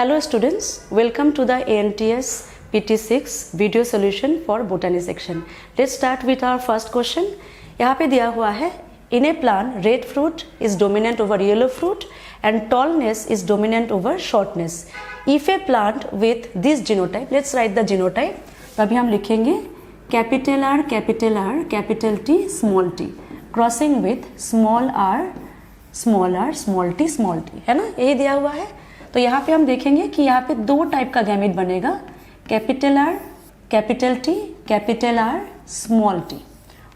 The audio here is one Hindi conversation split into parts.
Hello students, welcome to the ANTS PT6 video solution for botany section. Let's start with our first question. यहाँ पे दिया हुआ है in a plant red fruit is dominant over yellow fruit and tallness is dominant over shortness. If a plant with this genotype, let's write the genotype. तभी हम लिखेंगे capital R, capital R, capital T, small t, crossing with small r, small t, small t, है ना, यही दिया हुआ है. तो यहाँ पे हम देखेंगे कि यहाँ पे दो टाइप का गैमेट बनेगा, capital R, capital T, capital R, small T,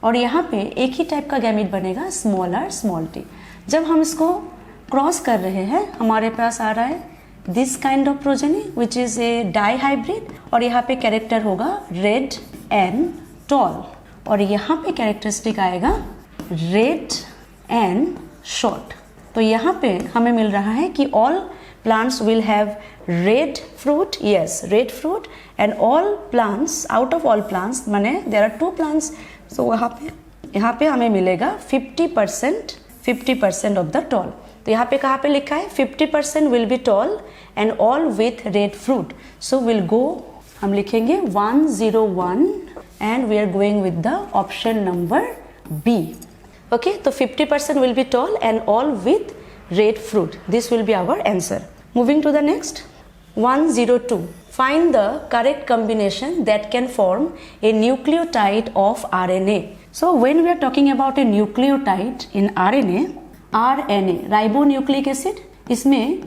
और यहाँ पे एक ही टाइप का गैमेट बनेगा स्मॉल आर, स्मॉल टी. जब हम इसको क्रॉस कर रहे हैं हमारे पास आ रहा है this kind of progeny which is a dihybrid, और यहाँ पे कैरेक्टर होगा रेड एंड टॉल, और यहाँ पे कैरेक्टरिस्टिक आएगा रेड एंड शॉर्ट. तो यहाँ पे हमें मिल रहा है कि all plants will have red fruit, yes, red fruit, and all plants, out of all plants, माने there are two plants, so यहाँ पे हमें मिलेगा 50% of the tall. तो यहाँ पे कहाँ पे लिखा है 50% will be tall and all with red fruit, so we'll go, हम लिखेंगे 101 and we are going with the option number B. Okay, तो 50% will be tall and all with red fruit. This will be our answer. Moving to the next, 102. Find the correct combination that can form a nucleotide of RNA. So when we are talking about a nucleotide in RNA, ribonucleic acid, इसमें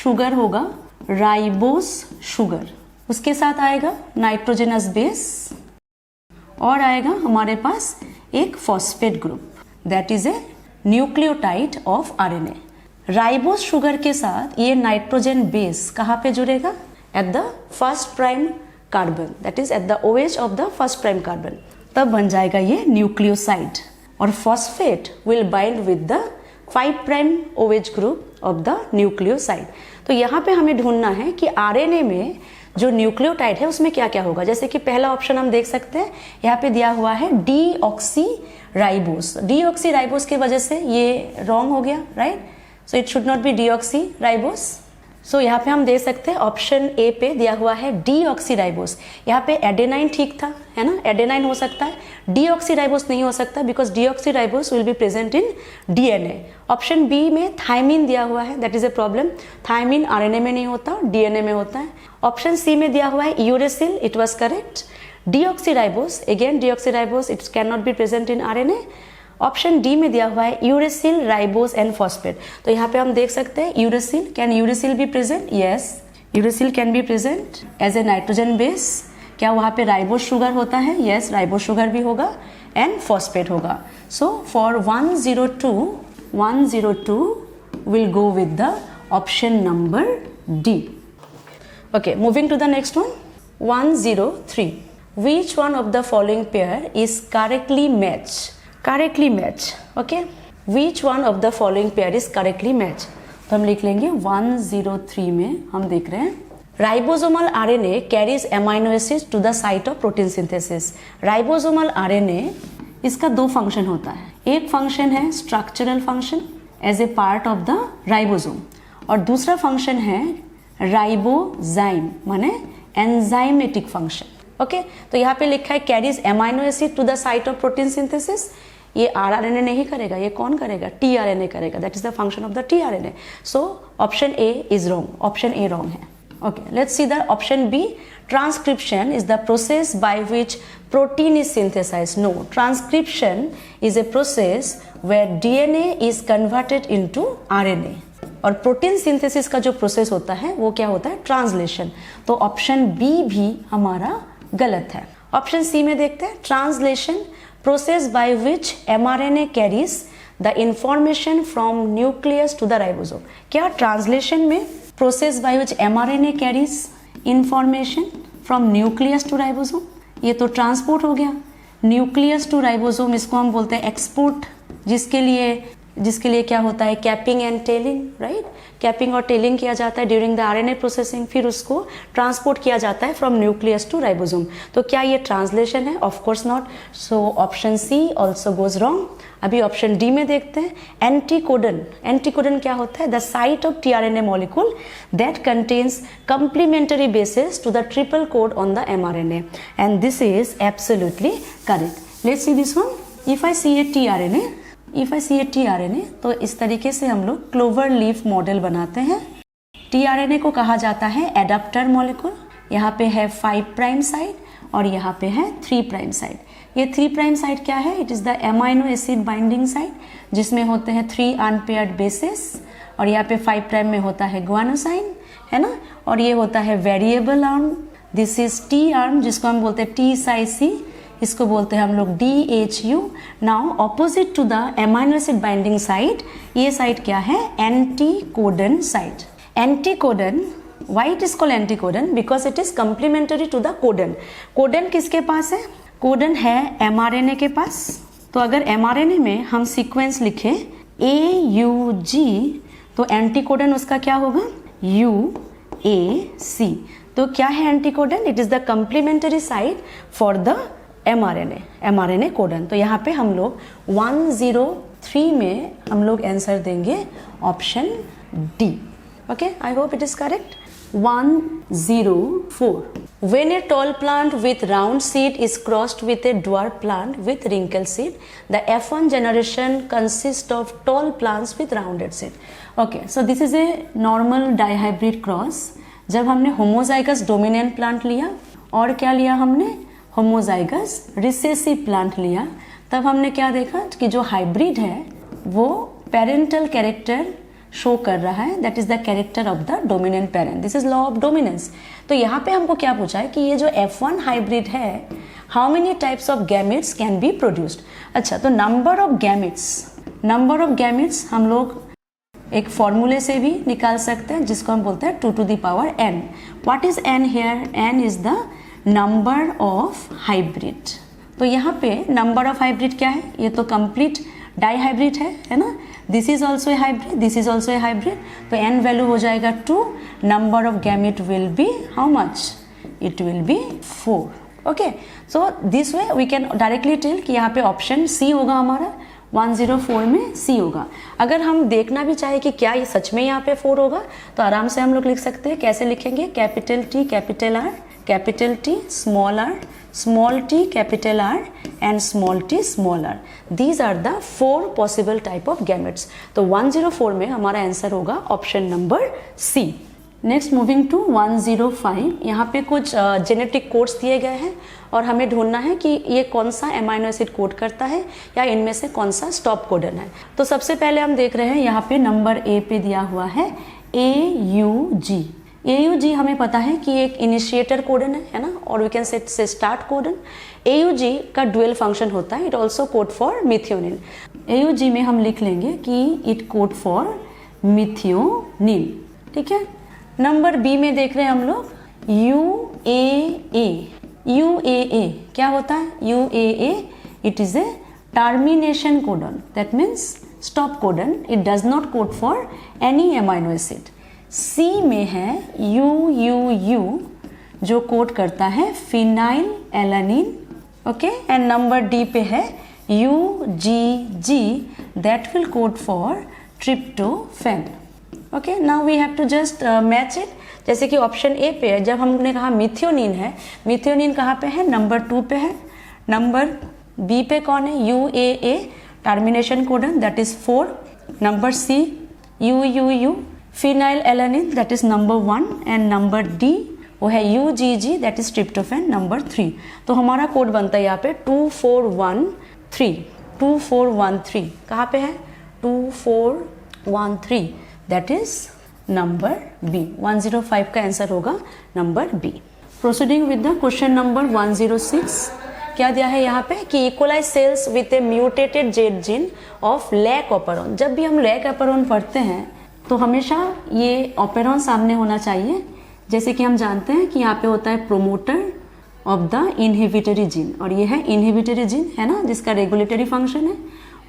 शुगर होगा राइबोस शुगर, उसके साथ आएगा नाइट्रोजनस बेस और आएगा हमारे पास एक phosphate group, that is A nucleotide of RNA. Ribose sugar के साथ ये नाइट्रोजन बेस कहाँ पे जुड़ेगा, at the first prime carbon, that is at the OH of the first prime carbon, तब बन जाएगा ये न्यूक्लियोसाइड, और phosphate will bind with the 5 prime OH group of the nucleoside. तो यहाँ पे हमें ढूंढना है कि आरएनए में जो न्यूक्लियोटाइड है उसमें क्या क्या होगा. जैसे कि पहला ऑप्शन हम देख सकते हैं, यहाँ पे दिया हुआ है डीऑक्सी राइबोस की वजह से ये रॉन्ग हो गया, right. So it should not be deoxyribose. So यहाँ पे हम देख सकते हैं ऑप्शन ए पे दिया हुआ है डीऑक्सी राइबोस. यहाँ पे एडेनाइन ठीक था, है ना, एडेनाइन हो सकता है, डीऑक्सी राइबोस नहीं हो सकता because deoxyribose will be present in DNA. Option B में थायमिन दिया हुआ है, that is a problem. Thymine RNA में नहीं होता, डीएनए में होता है. ऑप्शन सी में दिया हुआ है uracil, it was correct. Deoxy ribose, again deoxy ribose, it can not be present in RNA. Option D में दिया हुआ है यूरेसिल राइबोस एंड फॉस्फेट. तो यहाँ पे हम देख सकते हैं uracil, can uracil be present, yes, uracil can be present as a nitrogen base. क्या वहाँ पे राइबोस शुगर होता है, यस, राइबोस शुगर भी होगा एंड फॉस्फेट होगा. So for 102 will go with the option number D. Okay, moving to the next one, 103. Which one of the following pair is correctly matched? Correctly matched, okay? Which one of the following pair is correctly matched? तो हम लिख लेंगे 103 में हम देख रहे हैं ribosomal RNA carries amino acids to the site of protein synthesis. Ribosomal RNA, इसका दो फंक्शन होता है. एक फंक्शन है structural function as a part of the ribosome, और दूसरा फंक्शन है राइबोजाइम माने एंजाइमेटिक फंक्शन. ओके, तो यहाँ पे लिखा है carries amino acid to the site of protein synthesis. ये आरएनए नहीं करेगा, ये कौन करेगा, टीआरएनए करेगा, that is the function of the tRNA. So option A is wrong, option A wrong है. Okay, let's see the option B. Transcription is the process by which protein is synthesised. No, transcription is a process where DNA is converted into RNA, और प्रोटीन सिंथेसिस का जो प्रोसेस होता है वो क्या होता है, ट्रांसलेशन. तो ऑप्शन बी भी हमारा गलत है. ऑप्शन सी में देखते हैं translation, process by which mRNA carries the information from nucleus to the ribosome. क्या ट्रांसलेशन में process by which mRNA carries information from nucleus to ribosome, ये तो ट्रांसपोर्ट हो गया. न्यूक्लियस टू राइबोसोम, इसको हम बोलते हैं एक्सपोर्ट, जिसके लिए जिसके लिए क्या होता है capping and telling, right. Capping और टेलिंग किया जाता है ड्यूरिंग द आरएनए प्रोसेसिंग, फिर उसको ट्रांसपोर्ट किया जाता है फ्रॉम न्यूक्लियस टू राइबोसोम। तो क्या ये ट्रांसलेशन है? Of course not. So option C also goes wrong. अभी ऑप्शन डी में देखते हैं, एंटीकोडन। एंटीकोडन क्या होता है? The site of tRNA molecule that contains complementary bases to the triple code on the mRNA, and this is absolutely correct. Let's see this one. If I see a tRNA, तो इस तरीके से हम लोग क्लोवर लीफ मॉडल बनाते हैं। टीआरएनए को कहा जाता है एडाप्टर मॉलिक्यूल। यहाँ पे है 5 प्राइम साइड और यहाँ पे है 3 प्राइम साइड। ये 3 प्राइम साइड क्या है? It is the amino acid binding side, जिसमें होते हैं 3 अनपेयर्ड बेसेस, और यहाँ पे 5 प्राइम में होता है ग्वानोसाइन, है ना। और ये होता है variable arm. This is T arm, जिसको हम बोलते हैं टी साई सी, इसको बोलते हैं हम लोग DHU। Now opposite to the amino acid binding site, ये साइट क्या है? Anticodon site. Anticodon, why it is called anticodon? Because it is complementary to the codon. Codon किसके पास है? कोडन है एमआरएनए के पास। तो अगर एमआरएनए में हम सीक्वेंस लिखे AUG, तो एंटीकोडन उसका क्या होगा? UAC। तो क्या है एंटीकोडन? It is the complimentary site for the mRNA codon. तो यहाँ पे हम लोग 103 में हम लोग आंसर देंगे option D. Okay, I hope it is correct. 104. When a tall plant with round seed is crossed with a dwarf plant with wrinkled seed, the F1 generation consists of tall plants with rounded seed. Okay, so this is a normal dihybrid cross. जब हमने होमोजाइगस डोमिनेंट प्लांट लिया और क्या लिया हमने? होमोजाइगस रिसेसिव प्लांट लिया, तब हमने क्या देखा कि जो हाइब्रिड है वो पेरेंटल कैरेक्टर शो कर रहा है, that is the character of the dominant parent. This is law of dominance. तो यहाँ पे हमको क्या पूछा है कि ये जो F1 हाइब्रिड है, how many types of gametes can be produced. अच्छा, तो नंबर ऑफ गैमेट्स हम लोग एक फॉर्मूले से भी निकाल सकते हैं, जिसको हम बोलते हैं 2 to the power n। What is n here? n is the number of hybrid. तो यहाँ पे नंबर ऑफ हाइब्रिड क्या है? ये तो कंप्लीट डाइहाइब्रिड है ना। This is also a hybrid, this is also a hybrid. तो n वैल्यू हो जाएगा 2, number of gamete will be how much? It will be 4। Okay, so this way we can directly tell कि यहाँ पे ऑप्शन सी होगा हमारा। 104 में सी होगा। अगर हम देखना भी चाहे कि क्या ये सच में यहाँ पे 4 होगा, तो आराम से हम लोग लिख सकते हैं। कैसे लिखेंगे? Capital T capital R, capital T small r, small t capital R and small t small r। These are the 4 possible type of gametes. तो 104 में हमारा आंसर होगा option number C. Next moving to 105। यहाँ पे कुछ जेनेटिक कोड्स दिए गए हैं और हमें ढूंढना है कि ये कौन सा एमाइनो एसिड कोड करता है या इनमें से कौन सा स्टॉप कोडन है। तो सबसे पहले हम देख रहे हैं यहाँ पे नंबर ए पे दिया हुआ है AUG। AUG हमें पता है कि एक इनिशिएटर कोडन है ना, और we can say start codon. AUG का डुअल फंक्शन होता है, it also code for methionine. AUG में हम लिख लेंगे कि इट कोड फॉर मिथियोनिन, ठीक है। नंबर बी में देख रहे हैं हम लोग UAA। UAA क्या होता है? UAA it is a termination codon, that means stop codon. It does not code for any amino acid. C में है UUU जो कोड करता है phenylalanine, okay. And number D पे है UGG that will code for tryptophan, okay. Now we have to just match it. जैसे कि ऑप्शन ए पे है, जब हमने कहा मिथियोनिन है, मिथियोनिन कहाँ पे है? नंबर 2 पे है। नंबर बी पे कौन है? UAA termination codon that is 4। Number C UUU phenylalanine that is number 1 and number D वो है UGG that is tryptophan number 3। तो हमारा कोड बनता है यहाँ पे 2413। 2413 कहाँ पे है? 2413 दैट इज नंबर बी। 105 का आंसर होगा number B. Proceeding with the question number 106। क्या दिया है यहाँ पे कि E coli cells with a mutated Z gene of lac operon. जब भी हम लैक ऑपेरॉन पढ़ते हैं तो हमेशा ये ऑपेरॉन सामने होना चाहिए। जैसे कि हम जानते हैं कि यहाँ पे होता है promoter of the inhibitory gene, और ये है इनहिबिटरी जीन है ना, जिसका रेगुलेटरी फंक्शन है।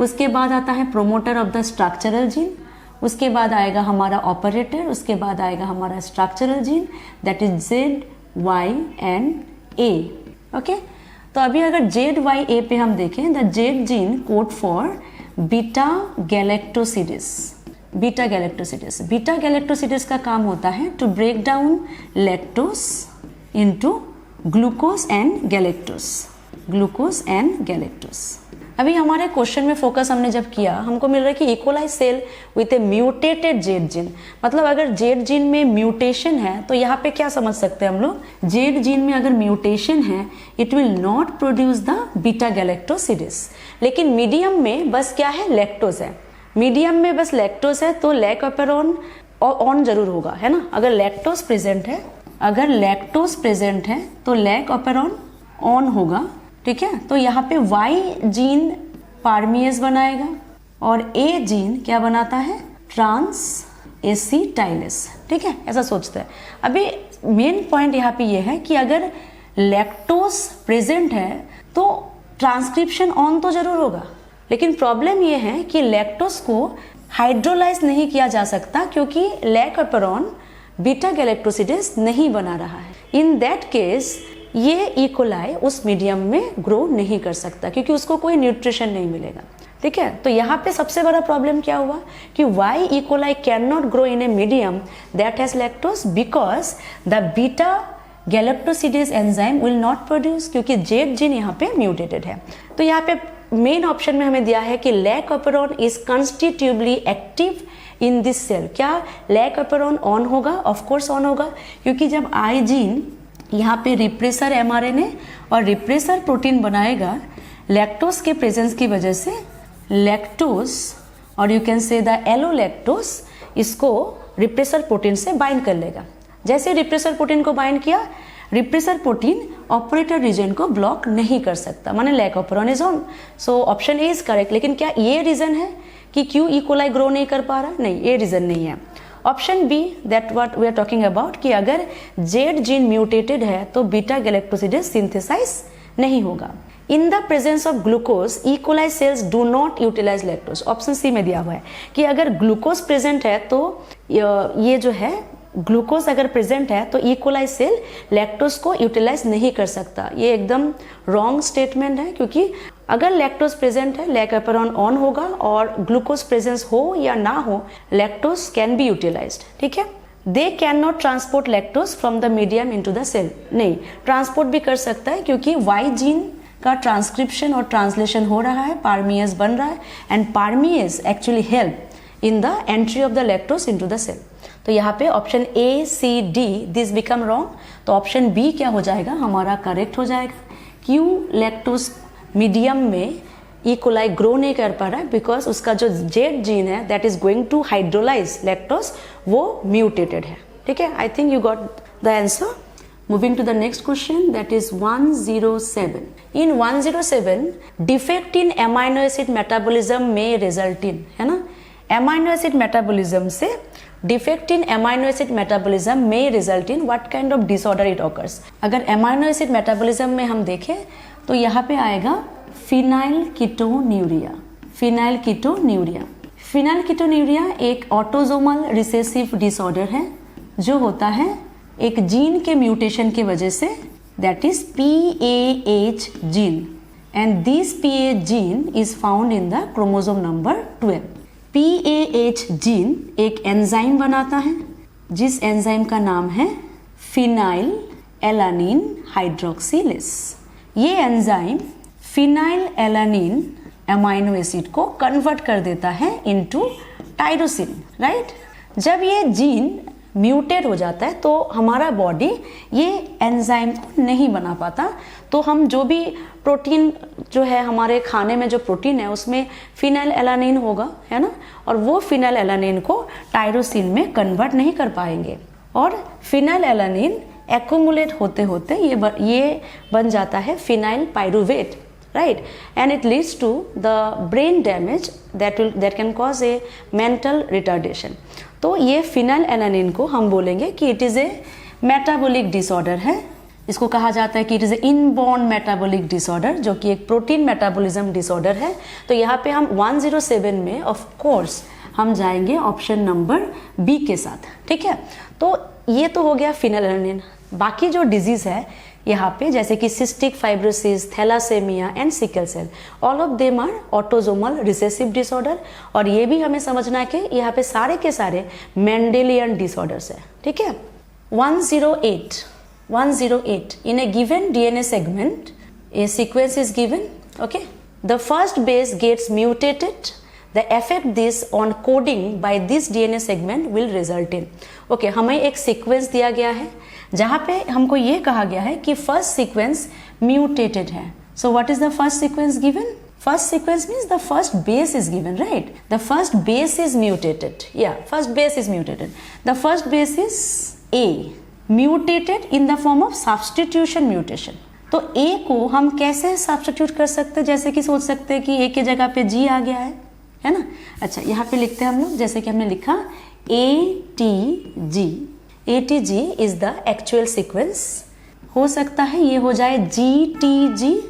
उसके बाद आता है promoter of the structural gene, उसके बाद आएगा हमारा ऑपरेटर, उसके बाद आएगा हमारा structural gene, that is Z Y and A. Okay, तो अभी अगर जेड वाई ए पे हम देखें, the Z gene code for beta galactosidase. Beta galactosidase, beta galactosidase का काम होता है to break down lactose into glucose and galactose, glucose and galactose. अभी हमारे क्वेश्चन में फोकस हमने जब किया, हमको मिल रहा है कि E coli cell with a mutated Z gene, मतलब अगर जेड जीन में म्यूटेशन है तो यहाँ पे क्या समझ सकते हैं हम लोग, जेड जीन में अगर म्यूटेशन है it will not produce the beta galactosidase. लेकिन मीडियम में बस क्या है, लैक्टोज है, मीडियम में बस लैक्टोज है, तो लैक ऑपेरॉन ऑन जरूर होगा, है ना। अगर लैक्टोज प्रेजेंट है, अगर लैक्टोज प्रेजेंट है तो लैक ऑपेरॉन ऑन होगा, ठीक है। तो यहाँ पे वाई जीन पारमियस बनाएगा और ए जीन क्या बनाता है, ट्रांस एसिटाइलेस, ठीक है, ऐसा सोचते हैं। अभी मेन पॉइंट यहाँ पे ये है कि अगर लैक्टोज प्रेजेंट है तो ट्रांसक्रिप्शन ऑन तो जरूर होगा, लेकिन प्रॉब्लम ये है कि लैक्टोज को हाइड्रोलाइज नहीं किया जा सकता क्योंकि लैक ऑपेरॉन बीटा गैलेक्टोसिडिस नहीं बना रहा है। इन दैट केस ये इकोलाई उस मीडियम में ग्रो नहीं कर सकता क्योंकि उसको कोई न्यूट्रिशन नहीं मिलेगा, ठीक है। तो यहाँ पे सबसे बड़ा प्रॉब्लम क्या हुआ कि why E coli can not grow in a medium that has lactose, because the beta galactosidase enzyme will not produce, क्योंकि जेड जीन यहाँ पे म्यूटेटेड है। तो यहाँ पे मेन ऑप्शन में हमें दिया है कि lac operon is constitutively active in this cell. क्या लैक ऑपेरॉन ऑन होगा? ऑफ कोर्स ऑन होगा, क्योंकि जब आई जीन यहाँ पे रिप्रेसर एमआरएनए और रिप्रेसर प्रोटीन बनाएगा, लैक्टोज के प्रेजेंस की वजह से लैक्टोज और you can say the allolactose इसको रिप्रेसर प्रोटीन से बाइंड कर लेगा। जैसे रिप्रेसर प्रोटीन को बाइंड किया, रिप्रेसर प्रोटीन ऑपरेटर रीजन को ब्लॉक नहीं कर सकता, माने lack operon is on. So option A is correct. लेकिन क्या ये रीजन है कि क्यों इकोलाई ग्रो नहीं कर पा रहा? नहीं, ये रीजन नहीं है। Option B, that what we are talking about, कि अगर जेड जीन म्यूटेटेड है तो बीटा गैलेक्टोसिडिस सिंथेसाइज नहीं होगा। In the presence of glucose E coli cells do not utilise lactose. Option C में दिया हुआ है कि अगर ग्लूकोज प्रेजेंट है तो ये जो है ग्लूकोज अगर प्रेजेंट है तो इकोलाई सेल लैक्टोज को यूटिलाइज नहीं कर सकता। ये एकदम रॉन्ग स्टेटमेंट है, क्योंकि अगर लैक्टोज प्रेजेंट है लैक ऑपेरॉन ऑन होगा और ग्लूकोज प्रेजेंस हो या ना हो लैक्टोज कैन बी यूटिलाइज्ड, ठीक है। They can not transport lactose from the medium into the cell. नहीं, ट्रांसपोर्ट भी कर सकता है क्योंकि वाई जीन का ट्रांसक्रिप्शन और ट्रांसलेशन हो रहा है, पारमियस बन रहा है, and permease actually help in the entry of the lactose into the cell. तो यहाँ पे option A C D this become wrong, तो ऑप्शन बी क्या हो जाएगा हमारा करेक्ट हो जाएगा। क्यों लैक्टोज मीडियम में इकोलाई ग्रो नहीं कर पा रहा है? बिकॉज उसका जो जेड जीन है that is going to hydrolyse lactose वो म्यूटेटेड है, ठीक है। I think you got the answer. Moving to the next question, that is 107. In 107, defect in amino acid metabolism may result in, है ना, amino acid metabolism से defect in amino acid metabolism may result in what kind of disorder it occurs? अगर amino acid metabolism में हम देखें तो यहाँ पे आएगा phenylketonuria। phenylketonuria, phenylketonuria एक ऑटोजोमल रिसेसिव डिसऑर्डर है जो होता है एक जीन के म्यूटेशन के वजह से, that is PAH gene, and this PAH gene is found in the chromosome number 12। PAH gene एक एंजाइम बनाता है जिस एंजाइम का नाम है फिनाइल एलानिन हाइड्रोक्सिलेस। ये enzyme phenylalanine amino acid को कन्वर्ट कर देता है इनटू टायरोसिन, राइट। जब ये जीन म्यूटेट हो जाता है तो हमारा बॉडी ये एंजाइम को नहीं बना पाता, तो हम जो भी प्रोटीन जो है हमारे खाने में जो प्रोटीन है उसमें फिनाइल एलानिन होगा, है ना, और वो फिनाइल एलानिन को टायरोसिन में कन्वर्ट नहीं कर पाएंगे और फिनाइल एलानिन एक्यूमुलेट होते होते ये बन जाता है phenyl pyruvate, right, and it leads to the brain damage that can cause a mental retardation। तो ये फिनाइल एलानिन को हम बोलेंगे कि it is A metabolic disorder है इसको कहा जाता है कि it is inborn metabolic disorder, जो कि एक प्रोटीन मेटाबॉलिज्म डिसऑर्डर है। तो यहाँ पे हम 107 में ऑफ कोर्स हम जाएंगे ऑप्शन नंबर बी के साथ, ठीक है। तो ये तो हो गया फिनाइलएलनिन। बाकी जो डिजीज है यहाँ पे, जैसे कि cystic fibrosis, thalassaemia and sickle cell, all of them are autosomal recessive disorder. और ये भी हमें समझना है कि यहाँ पे सारे के सारे मेंडेलियन डिसऑर्डर्स है, ठीक है। 108 in a given DNA segment a sequence is given, okay, the first base gets mutated, the effect this on coding by this DNA segment will result in, okay, हमें एक सीक्वेंस दिया गया है जहां पे हमको ये कहा गया है कि फर्स्ट सीक्वेंस म्यूटेटेड है। So what is the first sequence given? First sequence means the first base is given, right? The first base is mutated, या first base is mutated, the first base is A, mutated in the form of substitution mutation. तो ए को हम कैसे सब्स्टिट्यूट कर सकते हैं? जैसे कि सोच सकते हैं कि ए की जगह पे जी आ गया है ना। अच्छा, यहाँ पे लिखते हैं हम लोग, जैसे कि हमने लिखा ATG, ATG is the actual sequence. हो सकता है ये हो जाए GTG,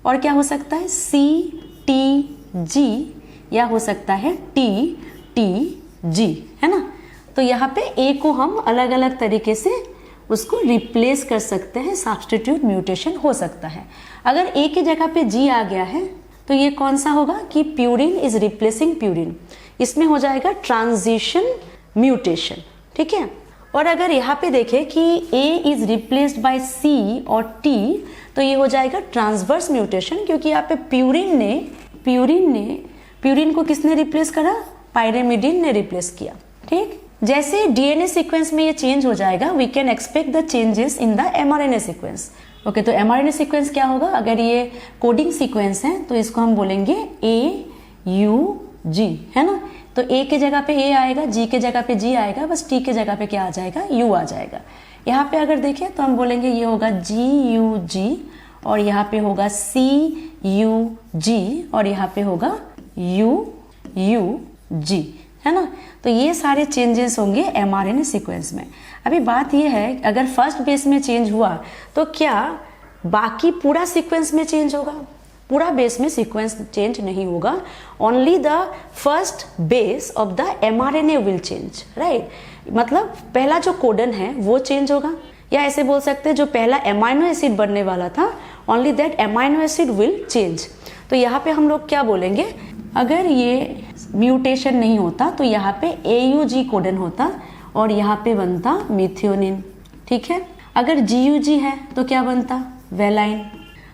और क्या हो सकता है CTG, या हो सकता है TTG, है ना। तो यहाँ पे ए को हम अलग अलग तरीके से उसको रिप्लेस कर सकते हैं, सब्स्टिट्यूट म्यूटेशन हो सकता है। अगर ए की जगह पे जी आ गया है तो ये कौन सा होगा कि प्यूरिन इज रिप्लेसिंग प्यूरिन, इसमें हो जाएगा ट्रांजिशन म्यूटेशन, ठीक है। और अगर यहाँ पे देखें कि ए इज रिप्लेस्ड बाय सी और टी, तो ये हो जाएगा ट्रांसवर्स म्यूटेशन, क्योंकि यहाँ पे प्यूरिन को किसने रिप्लेस करा? पायरिमिडिन ने रिप्लेस किया, ठीक। जैसे डीएनए सीक्वेंस में ये चेंज हो जाएगा, we can expect the changes in the mRNA sequence. Okay, तो एमआरएनए सीक्वेंस क्या होगा? अगर ये कोडिंग सीक्वेंस है तो इसको हम बोलेंगे AUG, है ना। तो ए के जगह पे ए आएगा, जी के जगह पे जी आएगा, बस टी के जगह पे क्या आ जाएगा? यू आ जाएगा। यहाँ पे अगर देखें तो हम बोलेंगे ये होगा GUG, और यहाँ पे होगा CUG, और यहाँ पे होगा UUG, है ना। तो ये सारे चेंजेस होंगे एमआरएनए सीक्वेंस में। अभी बात ये है, अगर फर्स्ट बेस में चेंज हुआ तो क्या बाकी पूरा सीक्वेंस में चेंज होगा? पूरा बेस में सीक्वेंस चेंज नहीं होगा, only the first base of the mRNA will change, right. मतलब पहला जो कोडन है वो चेंज होगा, या ऐसे बोल सकते हैं जो पहला एमाइनो एसिड बनने वाला था, only that amino acid will change. तो यहाँ पे हम लोग क्या बोलेंगे? अगर ये म्यूटेशन नहीं होता तो यहाँ पे AUG कोडन होता और यहाँ पे बनता मिथियोनिन, ठीक है। अगर GUG है तो क्या बनता? वेलाइन।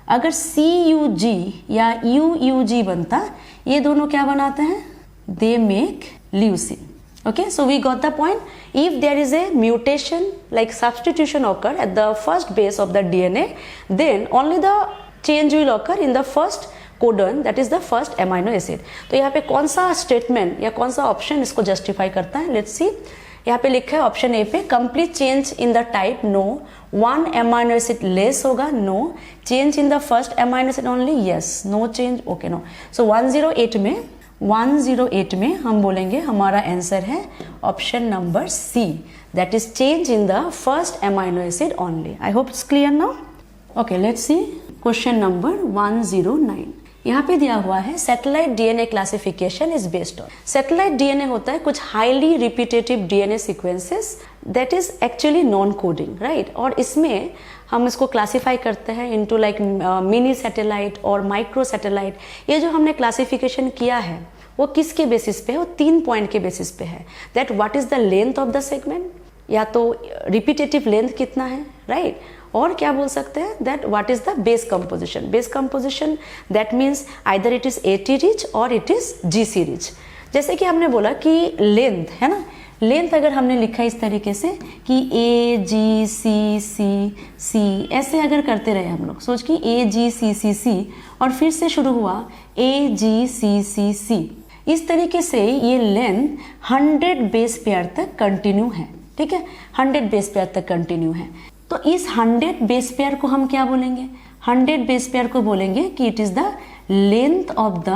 अगर CUG या UUG बनता, ये दोनों क्या बनाते हैं? They make leucine. Okay, so we got the point. If there is a mutation like substitution occur at the first base of the DNA, then only the change will occur in the first codon, that is the first amino acid. तो यहाँ पे कौन सा स्टेटमेंट या कौन सा ऑप्शन इसको जस्टिफाई करता है? Let's see. यहाँ पे लिखा है ऑप्शन ए पे, complete change in the type, no. One amino acid less होगा, no. Change in the first amino acid only, yes. No change, okay, no. So 108 में हम बोलेंगे हमारा आंसर है option number C, that is change in the first amino acid only. I hope it's clear now. Okay, let's see question number 109। यहाँ पे दिया हुआ है satellite DNA classification is based on. Satellite DNA होता है कुछ highly repetitive DNA sequences that is actually non coding, right. और इसमें हम इसको क्लासिफाई करते हैं इनटू लाइक मिनी सैटेलाइट और माइक्रो सैटेलाइट। ये जो हमने क्लासिफिकेशन किया है वो किसके बेसिस पे है? वो 3 पॉइंट के बेसिस पे है। That what is the length of the segment, या तो रिपीटेटिव लेंथ कितना है, राइट। और क्या बोल सकते हैं? That what is the base composition. Base composition that means either it is AT rich और इट इज GC रिच। जैसे कि हमने बोला कि लेंथ है ना, लेंथ अगर हमने लिखा इस तरीके से कि AGCCC, ऐसे अगर करते रहे हम लोग, सोच कि AGCCC और फिर से शुरू हुआ AGCCC, इस तरीके से ये लेंथ 100 बेस पेयर तक कंटिन्यू है, ठीक है। 100 बेस पेयर तक कंटिन्यू है। तो इस 100 बेस पेयर को हम क्या बोलेंगे? 100 बेस पेयर को बोलेंगे कि it is the length of the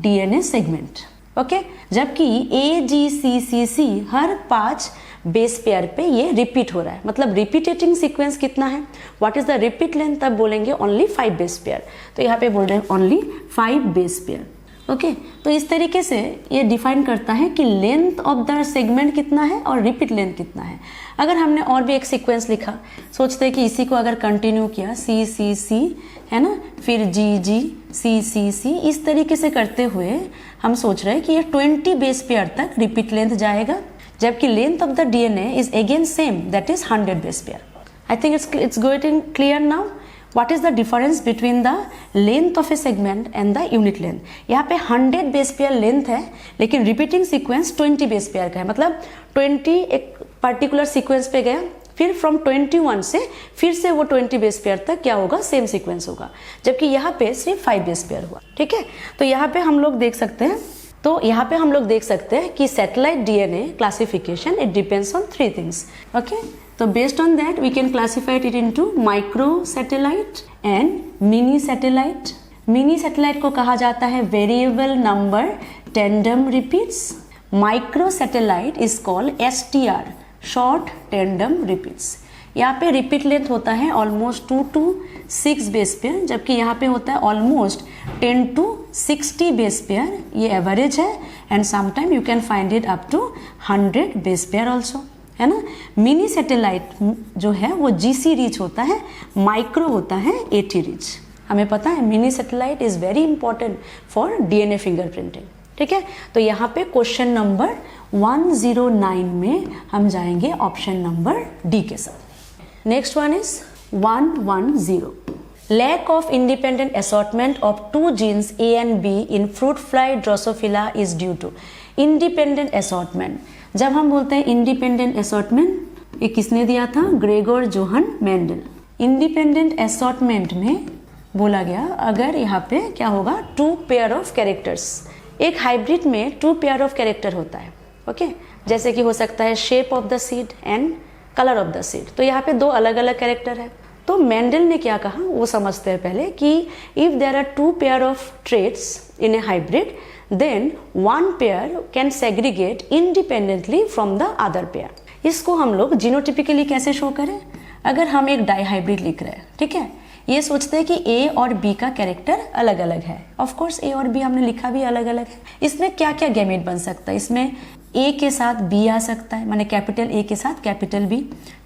DNA segment, okay. जबकि AGCCC हर 5 बेस पेयर पे ये रिपीट हो रहा है, मतलब रिपीटेटिंग सीक्वेंस कितना है, what is the repeat length, तब बोलेंगे ओनली 5 बेस पेयर। तो यहाँ पे बोल रहे हैं ओनली 5 बेस पेयर। ओके तो इस तरीके से ये डिफाइन करता है कि लेंथ ऑफ द सेगमेंट कितना है और रिपीट लेंथ कितना है। अगर हमने और भी एक सीक्वेंस लिखा, सोचते हैं कि इसी को अगर कंटिन्यू किया सी सी सी है ना, फिर जी जी सी सी सी, इस तरीके से करते हुए हम सोच रहे हैं कि ये 20 बेस पेयर तक रिपीट लेंथ जाएगा, जबकि length of the DNA is again same, that is 100 base pair. I think it's getting clear now. What is the difference between the length of a segment and the unit length? यहाँ पे 100 बेस पेयर लेंथ है, लेकिन रिपीटिंग सीक्वेंस 20 बेस पेयर का है, मतलब 20 एक पर्टिकुलर सीक्वेंस पे गया, फिर फ्रॉम 21 से फिर से वो 20 बेस पेयर तक क्या होगा, सेम सीक्वेंस होगा, जबकि यहाँ पे सिर्फ 5 बेस पेयर हुआ। ठीक है, तो यहाँ पे हम लोग देख सकते हैं कि satellite DNA classification it depends on 3 things. Okay, तो based on that we can classify it into microsatellite and minisatellite. Minisatellite को कहा जाता है variable number tandem repeats. Microsatellite is called STR, short tandem repeats. यहाँ पे रिपीट लेंथ होता है ऑलमोस्ट 2 to 6 बेस पेयर, जबकि यहाँ पे होता है ऑलमोस्ट 10 to 60 बेस पेयर, ये एवरेज है, and sometime you can find it up to 100 base pair also, है ना। मिनी सैटेलाइट जो है वो जीसी रीच होता है, माइक्रो होता है एटी रीच। हमें पता है mini satellite is very important for DNA fingerprinting. ठीक है, तो यहाँ पे क्वेश्चन नंबर 109 में हम जाएंगे ऑप्शन नंबर डी के साथ। Next one is 110, lack of independent assortment of 2 genes A and B in fruit fly Drosophila is due to। independent assortment, जब हम बोलते हैं इंडिपेंडेंट असॉर्टमेंट, ये किसने दिया था, Gregor Johan Mendel. Independent assortment में बोला गया अगर यहाँ पे क्या होगा, 2 पेयर ऑफ कैरेक्टर्स, एक हाइब्रिड में 2 पेयर ऑफ कैरेक्टर होता है। ओके, जैसे कि हो सकता है shape of the seed and colour of the seed, तो यहाँ पे 2 अलग अलग कैरेक्टर है। तो मेंडल ने क्या कहा वो समझते हैं पहले कि if there are 2 pair of traits in a hybrid, then one pair can segregate independently from the other pair। इसको हम लोग जीनोटिपिकली कैसे शो करें, अगर हम एक डाईहाइब्रिड लिख रहे हैं, ठीक है, ये सोचते हैं कि ए और बी का कैरेक्टर अलग अलग है। ऑफ कोर्स ए और बी हमने लिखा भी अलग अलग है। इसमें क्या क्या गैमेट बन सकता है, इसमें ए के साथ बी आ सकता है, माने कैपिटल ए के साथ कैपिटल बी,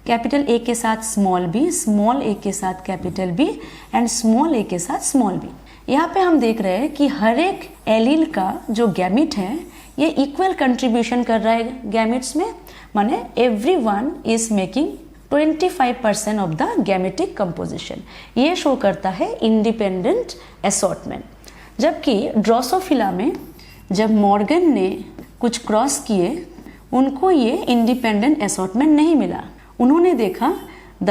कैपिटल ए के साथ स्मॉल बी, स्मॉल ए के साथ कैपिटल बी, एंड स्मॉल ए के साथ स्मॉल बी। यहाँ पे हम देख रहे हैं कि हर एक एलील का जो गैमेट है ये इक्वल कंट्रीब्यूशन कर रहा है गैमेट्स में, माने everyone is making 25% of the gametic composition. ये शो करता है इंडिपेंडेंट असॉर्टमेंट। जबकि ड्रोसोफिला में जब मॉर्गन ने कुछ क्रॉस किए, उनको ये इंडिपेंडेंट असॉर्टमेंट नहीं मिला। उन्होंने देखा the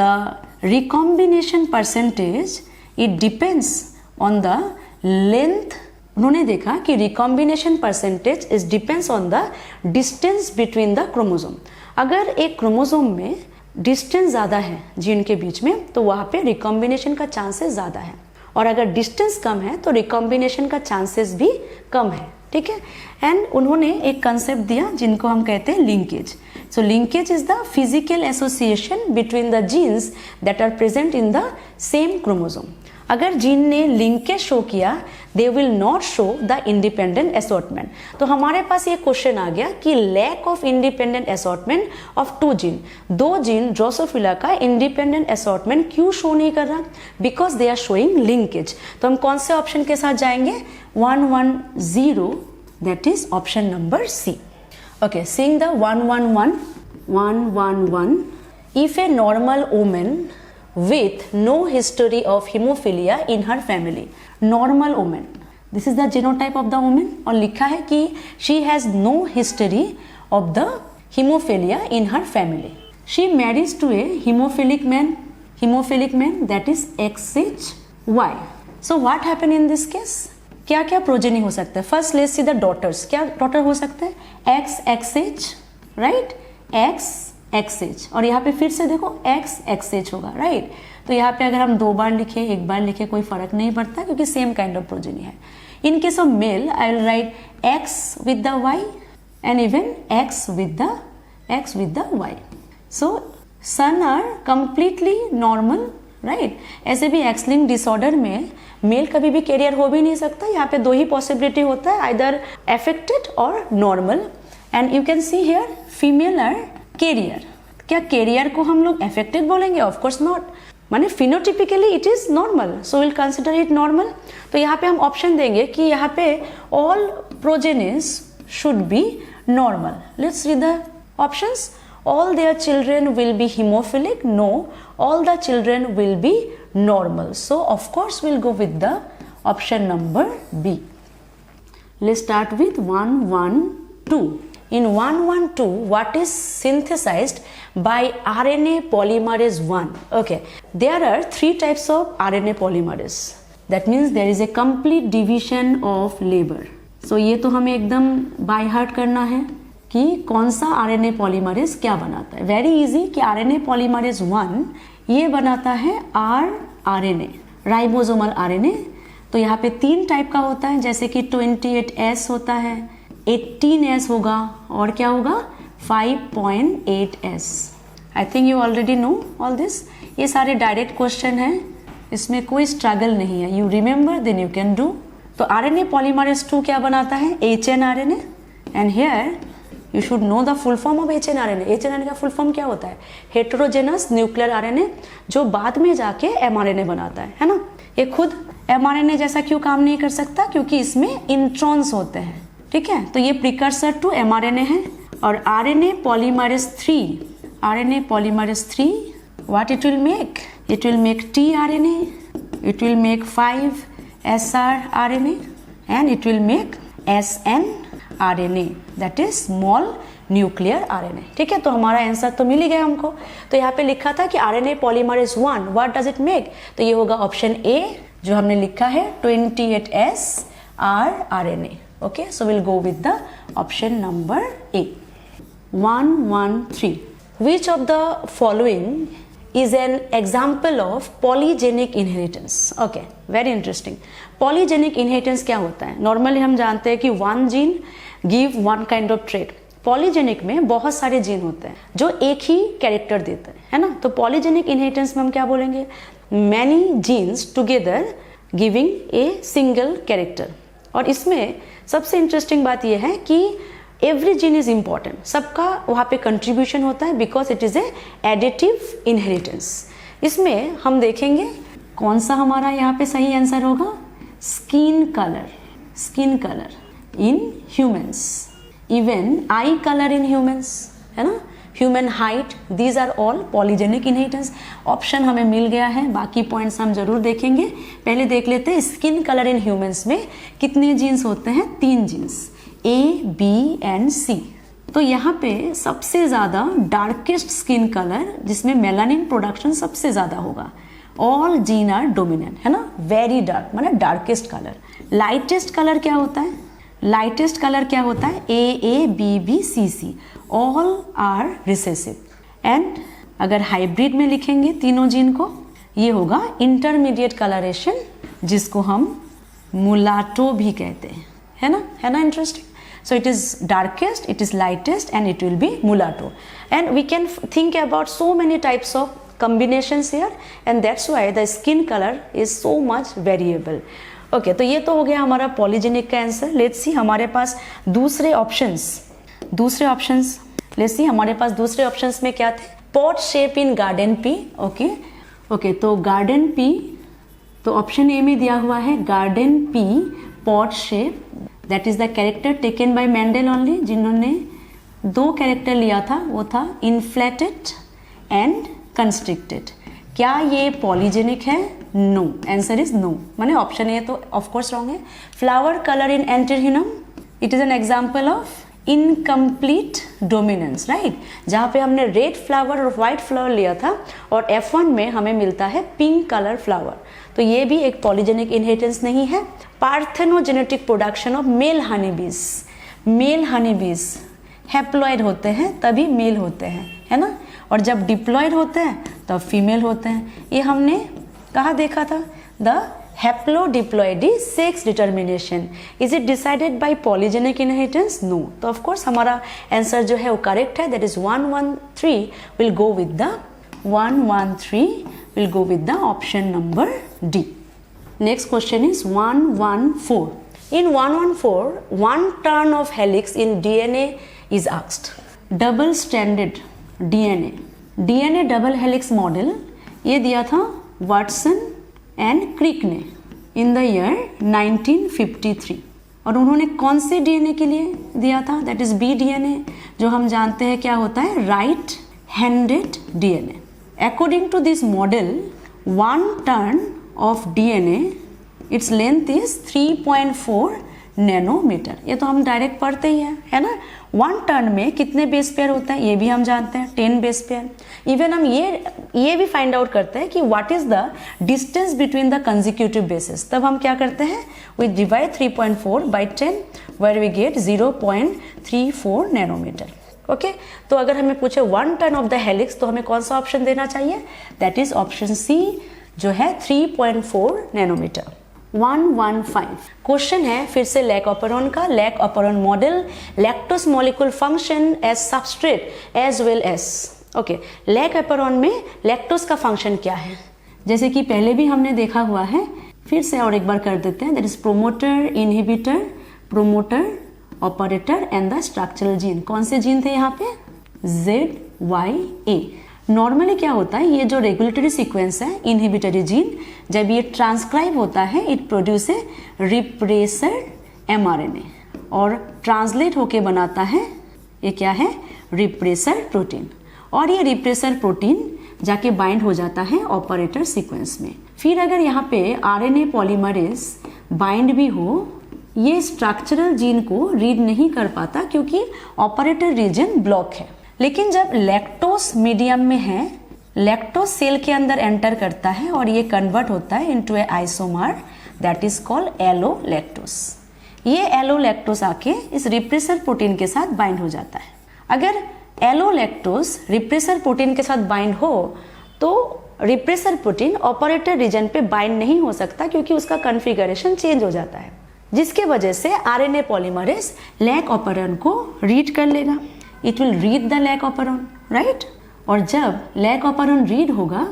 recombination percentage it depends on the length. उन्होंने देखा कि recombination percentage is depends on the distance between the chromosome. अगर एक क्रोमोसोम में डिस्टेंस ज़्यादा है जीन के बीच में, तो वहाँ पे रिकॉम्बिनेशन का चांसेस ज़्यादा है, और अगर डिस्टेंस कम है तो रिकॉम्बिनेशन का चांसेस भी कम है। ठीक है, एंड उन्होंने एक कंसेप्ट दिया जिनको हम कहते हैं linkage. So linkage is the physical association between the genes that are present in the same chromosome. अगर जीन ने लिंकेज शो किया, they will not show the independent assortment. तो हमारे पास ये क्वेश्चन आ गया कि lack of independent assortment of 2 gene, 2 gene Drosophila का इंडिपेंडेंट असॉर्टमेंट क्यों शो नहीं कर रहा, because they are showing linkage. तो हम कौन से ऑप्शन के साथ जाएंगे, 110, that is option number C. Okay, seeing the 111, if a normal woman with no history of hemophilia in her family, normal woman, this is the genotype of the woman, और लिखा है कि she has no history of the hemophilia in her family, she marries to a hemophilic man that is XHY। so what happen in this case, क्या क्या प्रोजेनी हो सकता है। First let's see the daughters, क्या डॉटर हो सकता है, XXH, राइट, XXH, और यहाँ पे फिर से देखो XXH होगा, राइट। तो यहाँ पे अगर हम 2 बार लिखे, 1 बार लिखे, कोई फर्क नहीं पड़ता क्योंकि सेम काइंड ऑफ प्रोजेनी है। In case of male I will right X with the Y and even X with the X with the Y. So son are completely normal, right ऐसे भी एक्स लिंक डिसऑर्डर में मेल कभी भी कैरियर हो भी नहीं सकता. यहाँ पे दो ही पॉसिबिलिटी होता है, आइदर अफेक्टेड और normal. And you can see here female are carrier. क्या कैरियर को हम लोग अफेक्टेड बोलेंगे? Of course not. माने phenotypically it is normal, so will consider it normal. तो यहाँ पे हम ऑप्शन देंगे कि यहाँ पे all progenies should be normal. Let's read the options. All their children will be hemophilic? No, all the children will be normal. So of course we'll go with the option number B. Let's start with 112. In 112, what is synthesized by RNA polymerase 1? Okay, there are 3 types of RNA polymerase. That means there is a complete division of labor. So ये तो हमें एकदम by heart करना है कि कौन सा आरएनए पॉलीमरेज क्या बनाता है. वेरी इजी कि आरएनए पॉलीमरेज 1 ये बनाता है आरएनए, राइबोसोमल आरएनए. तो यहाँ पे 3 टाइप का होता है, जैसे कि 28S होता है, 18S होगा और क्या होगा 5.8S. I think you already know all this. ये सारे डायरेक्ट क्वेश्चन हैं, इसमें कोई स्ट्रगल नहीं है. You remember then you can do. तो आरएनए पॉलीमरेज 2 क्या बनाता है? HNRNA. And here you should know the full form of HNRNA. HNRNA का फुल फॉर्म क्या होता है? हेटेरोजेनस न्यूक्लियर आरएनए, जो बाद में जाके mRNA बनाता है ना. ये खुद mRNA जैसा क्यों काम नहीं कर सकता? क्योंकि इसमें इंट्रॉन्स होते हैं. ठीक है, तो ये प्रिकर्सर टू mRNA है. और RNA polymerase 3 what it will make? It will make tRNA, it will make 5sRNA and it will make snRNA, that is small nuclear RNA. ठीक है, तो हमारा आंसर तो मिल ही गया हमको. तो यहाँ पे लिखा था कि RNA polymerase 1 what does it make? तो ये होगा ऑप्शन A जो हमने लिखा है 28S rRNA. Okay, so will go with the option number A. 113. Which of the following is an example of polygenic inheritance? Okay, very interesting. Polygenic inheritance क्या होता है? नॉर्मली हम जानते हैं कि one gene give one kind of trait. Polygenic में बहुत सारे जीन होते हैं जो एक ही कैरेक्टर देते हैं, है ना. तो पॉलीजेनिक इनहेरिटेंस में हम क्या बोलेंगे? Many genes together giving a single character. और इसमें सबसे इंटरेस्टिंग बात यह है कि एवरी जीन इज इंपॉर्टेंट, सबका वहाँ पे कंट्रीब्यूशन होता है because it is A additive inheritance. इसमें हम देखेंगे कौन सा हमारा यहाँ पे सही आंसर होगा. Skin colour in humans, even eye colour in humans, है ना. Human height, these are all polygenic inheritance. Option हमें मिल गया है, बाकी पॉइंट्स हम जरूर देखेंगे. पहले देख लेते हैं स्किन कलर इन ह्यूमंस में कितने जीन्स होते हैं. 3 genes A, B and C. तो यहाँ पे सबसे ज़्यादा डार्केस्ट स्किन कलर जिसमें मेलानिन प्रोडक्शन सबसे ज़्यादा होगा. ऑल जीन आर डोमिनेंट, है ना. वेरी डार्क मतलब डार्केस्ट कलर. लाइटेस्ट कलर क्या होता है? A, B, B, C. All are recessive. And अगर हाइब्रिड में लिखेंगे तीनों जीन को, ये होगा इंटरमीडिएट कलरेशन, जिसको हम मुलाटो भी कहते हैं, है ना. Interesting. So it is darkest, it is lightest and it will be mulatto. And we can think about so many types of combinations here and that's why the skin color is so much variable. Okay, तो ये तो हो गया हमारा पॉलीजेनिक का आंसर. लेट्स सी हमारे पास दूसरे ऑप्शंस लेट्स सी हमारे पास दूसरे ऑप्शंस में क्या थे. Pot shape in garden pea. Okay, तो गार्डन पी तो ऑप्शन ए में दिया हुआ है garden pea pot shape. That is the character taken by Mendel only. जिन्होंने 2 कैरेक्टर लिया था वो था इन्फ्लेटेड एंड कंस्ट्रिक्टेड. क्या ये पॉलीजेनिक है? No, answer is no. माने ऑप्शन ए तो ऑफकोर्स रॉन्ग है. Flower colour in antirrhinum, it is an example of incomplete dominance, right. जहाँ पे हमने रेड फ्लावर और व्हाइट फ्लावर लिया था और F1 में हमें मिलता है पिंक कलर फ्लावर. तो ये भी एक पॉलीजेनिक इनहेरिटेंस नहीं है. Parthenogenetic production of male honeybees haploid होते हैं तभी मेल होते हैं, है ना. और जब डिप्लॉइड होते हैं तब फीमेल होते हैं. ये हमने कहाँ देखा था? The haplodiploidy sex determination, is it decided by polygenic inheritance? No. तो ऑफ कोर्स हमारा आंसर जो है वो करेक्ट है, that is 113 will go with the 113 will go with the option number D. Next question is 114. In 114, one turn of helix in DNA is asked. Double stranded DNA double helix model ये दिया था वाटसन एंड क्रिक ने इन द ईयर 1953, और उन्होंने कौन से डीएनए के लिए दिया था? दैट इज बी डीएनए, जो हम जानते हैं क्या होता है, right handed DNA. According to this model, one turn of DNA, its length is 3.4 nanometre. ये तो हम डायरेक्ट पढ़ते ही हैं, है ना. वन टर्न में कितने बेस पेयर होते हैं ये भी हम जानते हैं, 10 बेस पेयर. इवन हम ये भी फाइंड आउट करते हैं कि what is the distance between the consecutive bases. तब हम क्या करते हैं, we divide 3.4 by 10 where we get 0.34 nanometre. Okay तो अगर हमें पूछे one turn of the helix तो हमें कौन सा ऑप्शन देना चाहिए? दैट इज ऑप्शन सी जो है 3.4 नैनोमीटर. 115 क्वेश्चन है फिर से लैक ऑपरॉन का. Lac operon model lactose molecule function as substrate as well as. Okay lac operon में लैक्टोस का फंक्शन क्या है? जैसे कि पहले भी हमने देखा हुआ है, फिर से और एक बार कर देते हैं. That is promoter, inhibitor, promoter, operator and the structural gene. कौन से जीन थे यहाँ पे? ZYA. नॉर्मली क्या होता है, ये जो रेगुलेटरी सीक्वेंस है इनहिबिटरी जीन, जब ये ट्रांसक्राइब होता है it produce a repressor mRNA और ट्रांसलेट होके बनाता है ये क्या है, रिप्रेसर प्रोटीन. और ये रिप्रेसर प्रोटीन जाके बाइंड हो जाता है ऑपरेटर सीक्वेंस में. फिर अगर यहाँ पे RNA पॉलीमरेज बाइंड भी हो, ये स्ट्रक्चरल जीन को रीड नहीं कर पाता क्योंकि ऑपरेटर रीजन ब्लॉक है. लेकिन जब लैक्टोस मीडियम में है, लैक्टोस सेल के अंदर एंटर करता है और ये कन्वर्ट होता है into a isomer that is called allolactose. ये एलोलैक्टोस आके इस रिप्रेसर प्रोटीन के साथ बाइंड हो जाता है. अगर एलोलैक्टोस रिप्रेसर प्रोटीन के साथ बाइंड हो तो रिप्रेसर प्रोटीन ऑपरेटर रीजन पे बाइंड नहीं हो सकता क्योंकि उसका कॉन्फ़िगरेशन चेंज हो जाता है, जिसके वजह से आरएनए पॉलीमरेज लैक ऑपरॉन को रीड कर लेगा. It will read the lac operon, right. और जब लैक ऑपरॉन रीड होगा,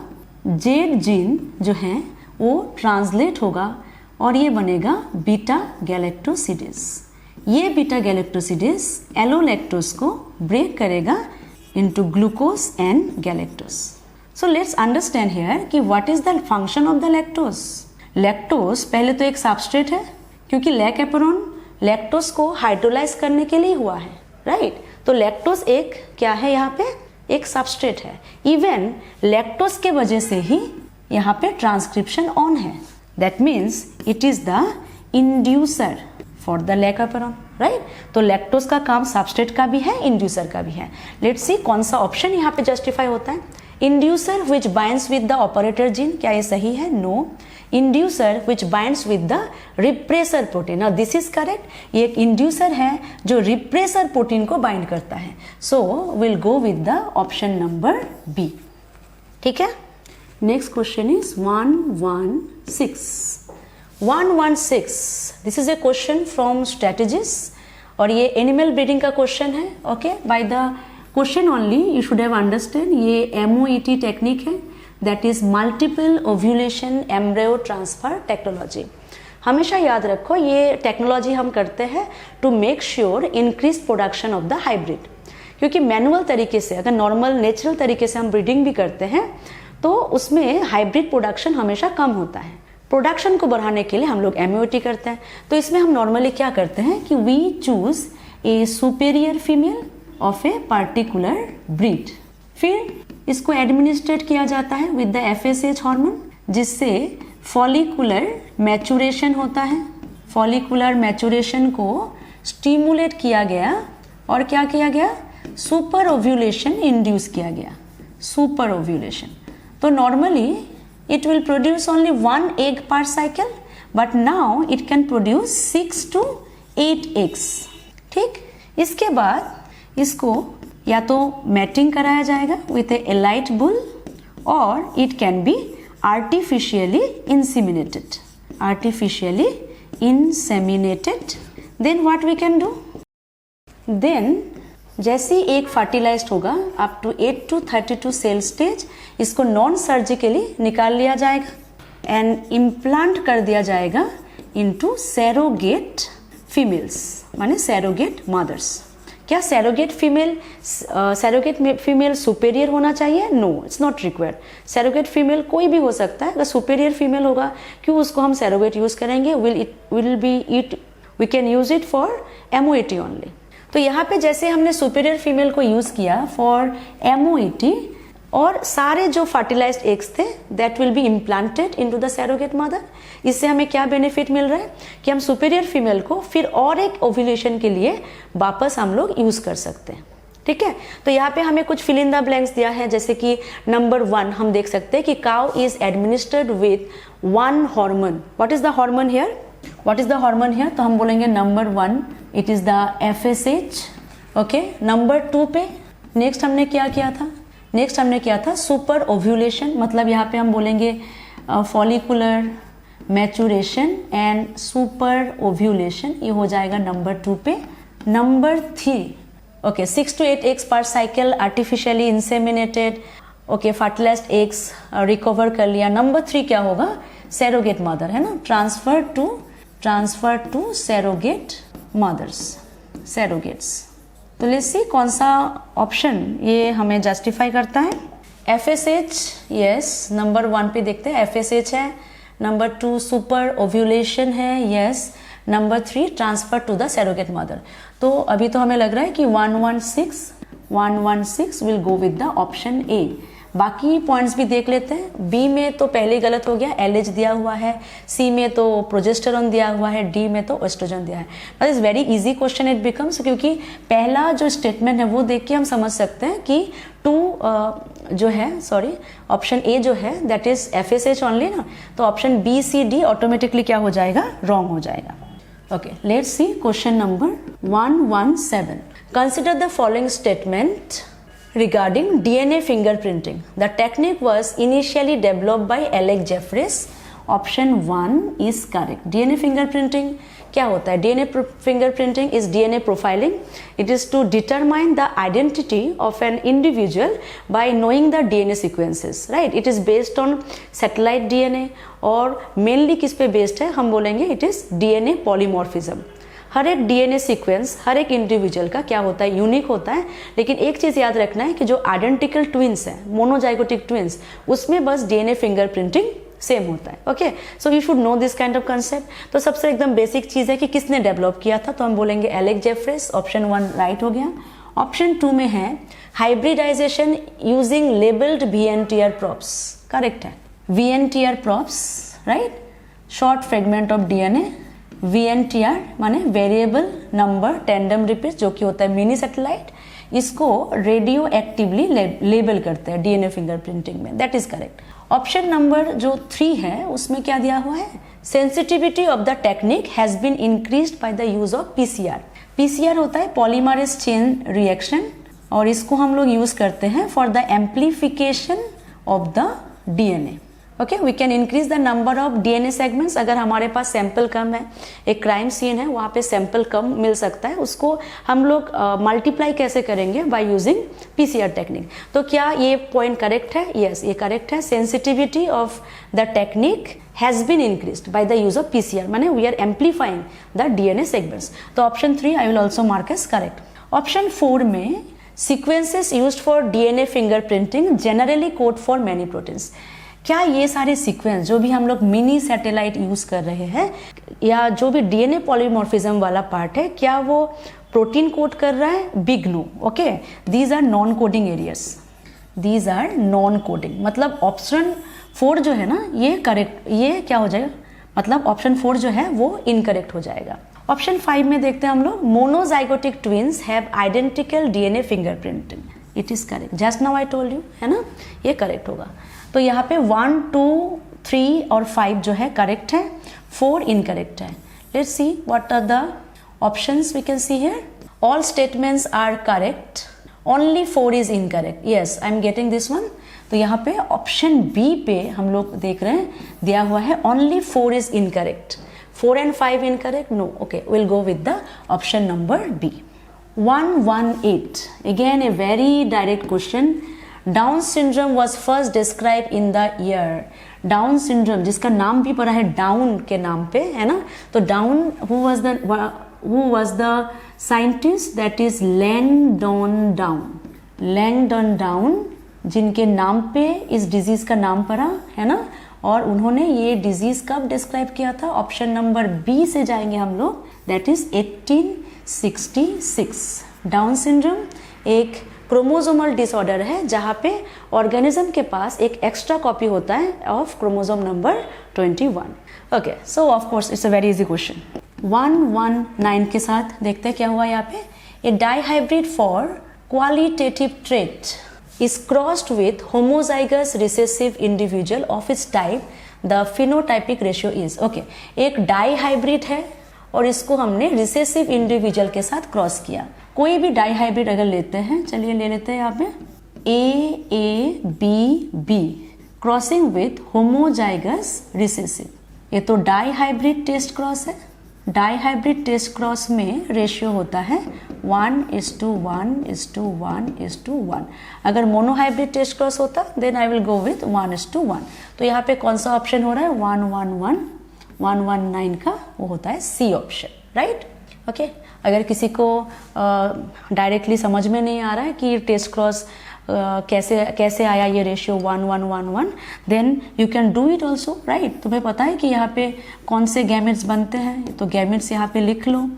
जेड जीन जो है वो ट्रांसलेट होगा और ये बनेगा बीटा गैलेक्टोसिडेज. ये बीटा गैलेक्टोसिडेज एलोलैक्टोस को ब्रेक करेगा into glucose and galactose. So let's understand here कि what is the function of the lactose. Lactose पहले तो एक सबस्ट्रेट है क्योंकि लैक ऑपरॉन लैक्टोस को हाइड्रोलाइज करने के लिए हुआ है, राइट. तो लैक्टोस एक क्या है, यहाँ पे एक सबस्ट्रेट है. इवन लैक्टोस के वजह से ही यहाँ पे ट्रांसक्रिप्शन ऑन है. That means it is the inducer for the lac operon, right. तो लैक्टोस का काम सबस्ट्रेट का भी है, इंड्यूसर का भी है. लेट्स सी कौन सा ऑप्शन यहाँ पे जस्टिफाई होता है. Inducer which binds with the operator gene, क्या ये सही है? No. Inducer which binds with the repressor protein, now this is correct. ये एक इंड्यूसर है जो रिप्रेसर प्रोटीन को बाइंड करता है. So will go with the option number B. ठीक है. Next question is 116. 116 this is a question from strategies और ये एनिमल ब्रीडिंग का क्वेश्चन है. Okay by the question only you should have understand ये MOET टेक्निक है, that is multiple ovulation embryo transfer technology. हमेशा याद रखो ये टेक्नोलॉजी हम करते हैं to make sure increase production of the hybrid. क्योंकि मैनुअल तरीके से, अगर नॉर्मल नेचुरल तरीके से हम ब्रीडिंग भी करते हैं तो उसमें हाइब्रिड प्रोडक्शन हमेशा कम होता है. प्रोडक्शन को बढ़ाने के लिए हम लोग MOET करते हैं. तो इसमें हम नॉर्मली क्या करते हैं कि we choose a superior female of a particular breed. फिर इसको एडमिनिस्ट्रेट किया जाता है विद द FSH हार्मोन, जिससे फॉलिकुलर मैचुरेशन होता है. फॉलिकुलर मैचुरेशन को स्टिमुलेट किया गया और क्या किया गया, सुपर ओव्यूलेशन इंड्यूस किया गया. Super ovulation. तो normally it will produce only 1 egg per cycle, but now it can produce 6 to 8 eggs. ठीक. इसके बाद इसको या तो मैटिंग कराया जाएगा with a elite bull or it can be artificially inseminated. artificially inseminated. Then what we can do? Then जैसे ही एक फर्टिलाइज्ड होगा up to 8 to 32 cell stage, इसको नॉन सर्जिकली निकाल लिया जाएगा एंड इम्प्लांट कर दिया जाएगा इनटू सैरोगेट फीमेल्स, माने सैरोगेट मदर्स। क्या सैरोगेट फीमेल सुपेरियर होना चाहिए? No, it's not required. Surrogate female कोई भी हो सकता है, अगर सुपेरियर फीमेल होगा क्यों उसको हम सैरोगेट यूज करेंगे? We can use it for MOET only. तो यहाँ पे जैसे हमने सुपेरियर फीमेल को यूज किया फॉर एमओईटी, और सारे जो फर्टिलाइज्ड एग्स थे that will be implanted into the surrogate mother. इससे हमें क्या बेनिफिट मिल रहा है कि हम सुपेरियर फीमेल को फिर और एक ओव्यूलेशन के लिए वापस हम लोग यूज कर सकते हैं। ठीक है, तो यहाँ पे हमें कुछ फिल इन द ब्लैंक्स दिया है, जैसे कि नंबर 1 हम देख सकते हैं कि cow is administered with 1 hormone. What is the hormone here? What is the hormone here? तो हम बोलेंगे number 1 it is the FSH। Okay, number 2 पे नेक्स्ट हमने क्या किया था? नेक्स्ट हमने किया था सुपर ओव्यूलेशन, मतलब यहाँ पे हम बोलेंगे follicular maturation and super ovulation, ये हो जाएगा नंबर 2 पे। Number 3 okay 6 to 8 eggs per cycle artificially inseminated। Okay, fertilised eggs recover कर लिया। नंबर 3 क्या होगा? सैरोगेट मदर, है ना, ट्रांसफर टू सैरोगेट मदर्स, सैरोगेट्स। तो लेट्स सी कौन सा ऑप्शन ये हमें जस्टिफाई करता है। FSH, यस, नंबर 1 पे देखते हैं FSH है। नंबर 2 सुपर ओव्यूलेशन है, yes. Number 3 transfer to the surrogate mother. तो अभी तो हमें लग रहा है कि 116 will go with the option A. बाकी पॉइंट्स भी देख लेते हैं। बी में तो पहले गलत हो गया, LH दिया हुआ है। सी में तो प्रोजेस्टेरॉन दिया हुआ है। डी में तो एस्ट्रोजन दिया है। But is very easy question it becomes, क्योंकि पहला जो स्टेटमेंट है वो देख के हम समझ सकते हैं कि ऑप्शन ए जो है दैट इज FSH ओनली ना, तो option B, C, D automatically क्या हो जाएगा? रॉन्ग हो जाएगा। Okay, let's see question number 117। Consider the following statement regarding DNA fingerprinting. The technique was initially developed by Alec Jeffreys. Option 1 is correct. DNA fingerprinting क्या होता है? DNA fingerprinting is DNA profiling. It is to determine the identity of an individual by knowing the DNA sequences, right? It is based on satellite DNA और mainly किस पे based है? हम बोलेंगे it is DNA polymorphism. हर एक DNA सीक्वेंस हर एक इंडिविजुअल का क्या होता है? यूनिक होता है। लेकिन एक चीज याद रखना है कि जो आइडेंटिकल ट्विंस है, मोनोजाइगोटिक ट्विंस, उसमें बस DNA फिंगरप्रिंटिंग सेम होता है। Okay, so you should no this kind of concept. तो सबसे एकदम बेसिक चीज है कि किसने डेवलप किया था, तो हम बोलेंगे एलेक जेफ्रेस। ऑप्शन 1 राइट हो गया। ऑप्शन 2 में है hybridisation using labelled VNTR probes, correct है। VNTR probes, right, short fragment of DNA। VNTR माने वेरिएबल नंबर टेंडम रिपीट, जो कि होता है मिनी सैटेलाइट, इसको रेडियो एक्टिवली लेबल करते हैं DNA फिंगरप्रिंटिंग में, that is correct. Option number जो 3 है उसमें क्या दिया हुआ है? Sensitivity of the technique has been increased by the use of PCR। PCR होता है पॉलीमरेज चेन रिएक्शन, और इसको हम लोग यूज करते हैं for the amplification of the DNA। Okay, we can increase the number of DNA segments. अगर हमारे पास सैंपल कम है, एक क्राइम सीन है, वहाँ पे सैंपल कम मिल सकता है, उसको हम लोग मल्टीप्लाई कैसे करेंगे? By using PCR technique. तो क्या ये पॉइंट करेक्ट है? यस, ये करेक्ट है। Sensitivity of the technique has been increased by the use of PCR, माने we are amplifying the DNA segments. तो option 3 I will also mark as correct. Option 4 में sequences used for DNA fingerprinting generally code for many proteins. क्या ये सारे सीक्वेंस जो भी हम लोग मिनी सैटेलाइट यूज कर रहे हैं, या जो भी DNA पॉलीमॉर्फिज्म वाला पार्ट है, क्या वो प्रोटीन कोड कर रहा है? Big no. Okay, these are non coding areas, these are non coding. मतलब ऑप्शन 4 जो है ना, ये करेक्ट, ये क्या हो जाएगा? मतलब ऑप्शन 4 जो है वो इनकरेक्ट हो जाएगा। ऑप्शन 5 में देखते हैं हम लोग, monozygotic twins have identical DNA fingerprinting. It is correct, just now I told you, है ना, ये करेक्ट होगा। तो यहाँ पे 1, 2, 3 और 5 जो है करेक्ट है, 4 इनकरेक्ट है। Let's see what are the options we can see here. All statements are correct, only 4 is incorrect. Yes, I am getting this one. तो यहाँ पे ऑप्शन बी पे हम लोग देख रहे हैं दिया हुआ है only 4 is incorrect, 4 and 5 incorrect, no, okay, we'll go with the option number B. 118, again a very direct question. Down syndrome was first described in the year. Down syndrome जिसका नाम भी पड़ा है डाउन के नाम पे, है ना, तो down who was the scientist? that is Langdon Down. Langdon Down जिनके नाम पे इस डिजीज का नाम पड़ा, है ना, और उन्होंने ये डिजीज कब डिस्क्राइब किया था? ऑप्शन नंबर बी से जाएंगे हम लोग, दैट इज 1866। डाउन सिंड्रोम एक क्रोमोसोमल डिसऑर्डर है जहाँ पे ऑर्गेनिज्म के पास एक एक्स्ट्रा कॉपी होता है of chromosome number 21। Okay, so of course it's a very easy question. 119 के साथ देखते हैं क्या हुआ यहाँ पे। A dihybrid for qualitative trait is crossed with homozygous recessive individual of its type, the phenotypic ratio is, okay, एक डाइहाइब्रिड है और इसको हमने रिसेसिव इंडिविजुअल के साथ क्रॉस किया। कोई भी डाइहाइब्रिड अगर लेते हैं, चलिए ले लेते हैं यहाँ पे AABB crossing with homozygous recessive, ये तो डाइहाइब्रिड टेस्ट क्रॉस है। डाइहाइब्रिड टेस्ट क्रॉस में रेशियो होता है 1:1:1:1:1। अगर मोनोहाइब्रिड टेस्ट क्रॉस होता then I will go with 1:1। तो यहाँ पे कौन सा ऑप्शन हो रहा है? 111 119 का वो होता है सी ऑप्शन, राइट। ओके, अगर किसी को डायरेक्टली समझ में नहीं आ रहा है कि टेस्ट क्रॉस कैसे आया ये ratio 1:1:1:1, then you can do it also, right. तुम्हें पता है कि यहाँ पे कौन से गैमेट्स बनते हैं, तो गैमेट्स यहाँ पे लिख लो।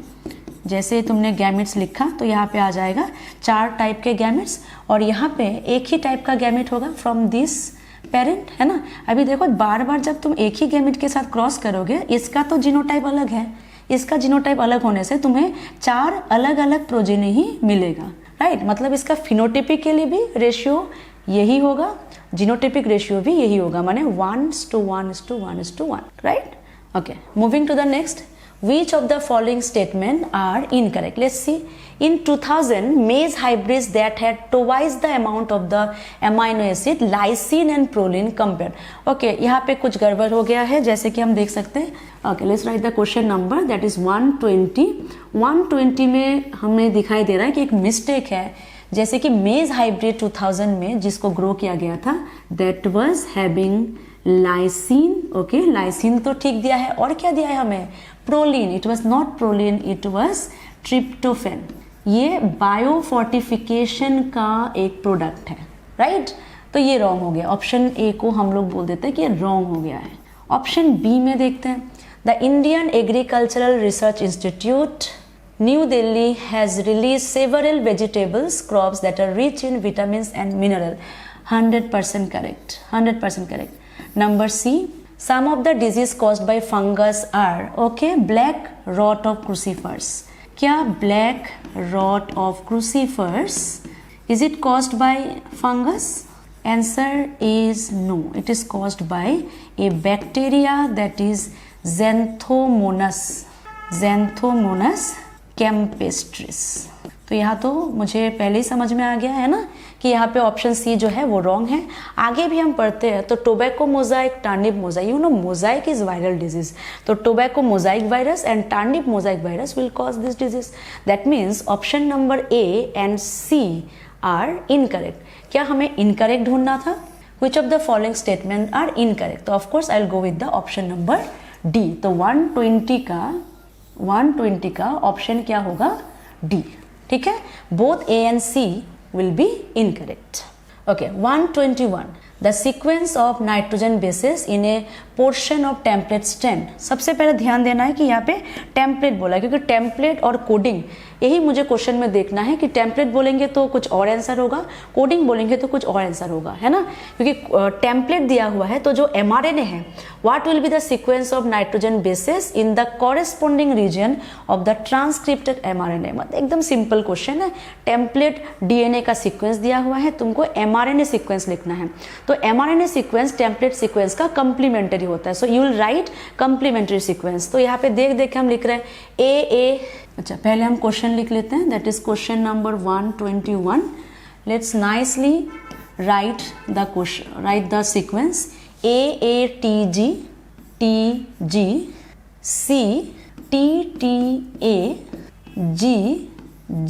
जैसे तुमने गैमेट्स लिखा तो यहाँ पे आ जाएगा 4 टाइप के गैमेट्स, और यहाँ पे एक ही टाइप का गैमेट होगा फ्रॉम दिस पेरेंट, है ना। अभी देखो बार बार जब तुम एक ही गैमेट के साथ क्रॉस करोगे, इसका तो जीनोटाइप अलग है, इसका जीनोटाइप अलग होने से तुम्हें 4 अलग अलग प्रोजेनी ही मिलेगा, राइट। मतलब इसका फिनोटिपिकली भी रेशियो यही होगा, जीनोटिपिक रेशियो भी यही होगा, माने 1:1:1:1, right. Okay, moving to the next. Which of the following statement are incorrect? Let's see. In 2000, maize hybrids that had twice the amount of the amino acid lysine and proline compared. Okay, यहाँ पे कुछ गड़बड़ हो गया है, जैसे कि हम देख सकते हैं। Okay, let's write the question number, that is 120. 120 में हमें दिखाई दे रहा है कि एक मिस्टेक है, जैसे कि मेज हाइब्रिड 2000 में जिसको ग्रो किया गया था, that was having lysine. Okay, lysine तो ठीक दिया है, और क्या दिया है हमें? Proline. It was not proline, it was tryptophan. ये बायोफोर्टिफिकेशन का एक प्रोडक्ट है, राइट। तो ये रॉन्ग हो गया, ऑप्शन ए को हम लोग बोल देते हैं कि ये रॉन्ग हो गया है। ऑप्शन बी में देखते हैं। The Indian agricultural research institute New Delhi has release several vegetables crops that are rich in vitamins and mineral. 100% correct, 100% correct. Number C, some of the disease caused by fungus are, okay, black rot of crucifers. क्या black rot of crucifers, is it caused by fungus? Answer is no, it is caused by a bacteria that is Xanthomonas campestris. तो यहाँ तो मुझे पहले ही समझ में आ गया है ना कि यहाँ पे ऑप्शन सी जो है वो रॉन्ग है। आगे भी हम पढ़ते हैं तो tobacco mosaic, turnip mosaic, you know mosaic is viral disease, तो tobacco mosaic virus and turnip mosaic virus will cause this disease. That means option number A and C are incorrect. क्या हमें इनकरेक्ट ढूंढना था? Which of the following statement are incorrect? तो of course I will go with the option number D. तो 120 का ऑप्शन क्या होगा? डी, ठीक है। Both A and C will be incorrect. Okay, 121. The sequence of nitrogen bases in a portion of template strand. सबसे पहले ध्यान देना है कि यहाँ पे टेम्पलेट बोला है, क्योंकि टेम्पलेट और कोडिंग यही मुझे क्वेश्चन में देखना है कि टेम्पलेट बोलेंगे तो कुछ और आंसर होगा, कोडिंग बोलेंगे तो कुछ और आंसर होगा, है ना। क्योंकि टेम्पलेट दिया हुआ है तो जो mRNA है, what will be the sequence of nitrogen bases in the corresponding region of the transcripted mRNA। मतलब एकदम सिंपल क्वेश्चन है। टेम्पलेट DNA का सीक्वेंस दिया हुआ है, तुमको mRNA सीक्वेंस लिखना है, तो mRNA सीक्वेंस टेम्पलेट सीक्वेंस का कंप्लीमेंटरी होता है, so you will write complimentary sequence. तो यहाँ पे देख के हम लिख रहे हैं ए। अच्छा, पहले हम क्वेश्चन लिख लेते हैं, that is question number 121। Let's nicely write the question, write the sequence AATG TG CTTA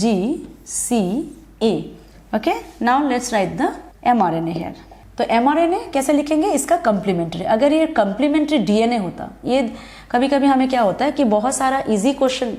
GGCA. Okay, now let's write the mRNA here. तो mRNA कैसे लिखेंगे? इसका कंप्लीमेंट्री. अगर ये कंप्लीमेंट्री DNA होता, ये कभी कभी हमें क्या होता है कि बहुत सारा इजी क्वेश्चन,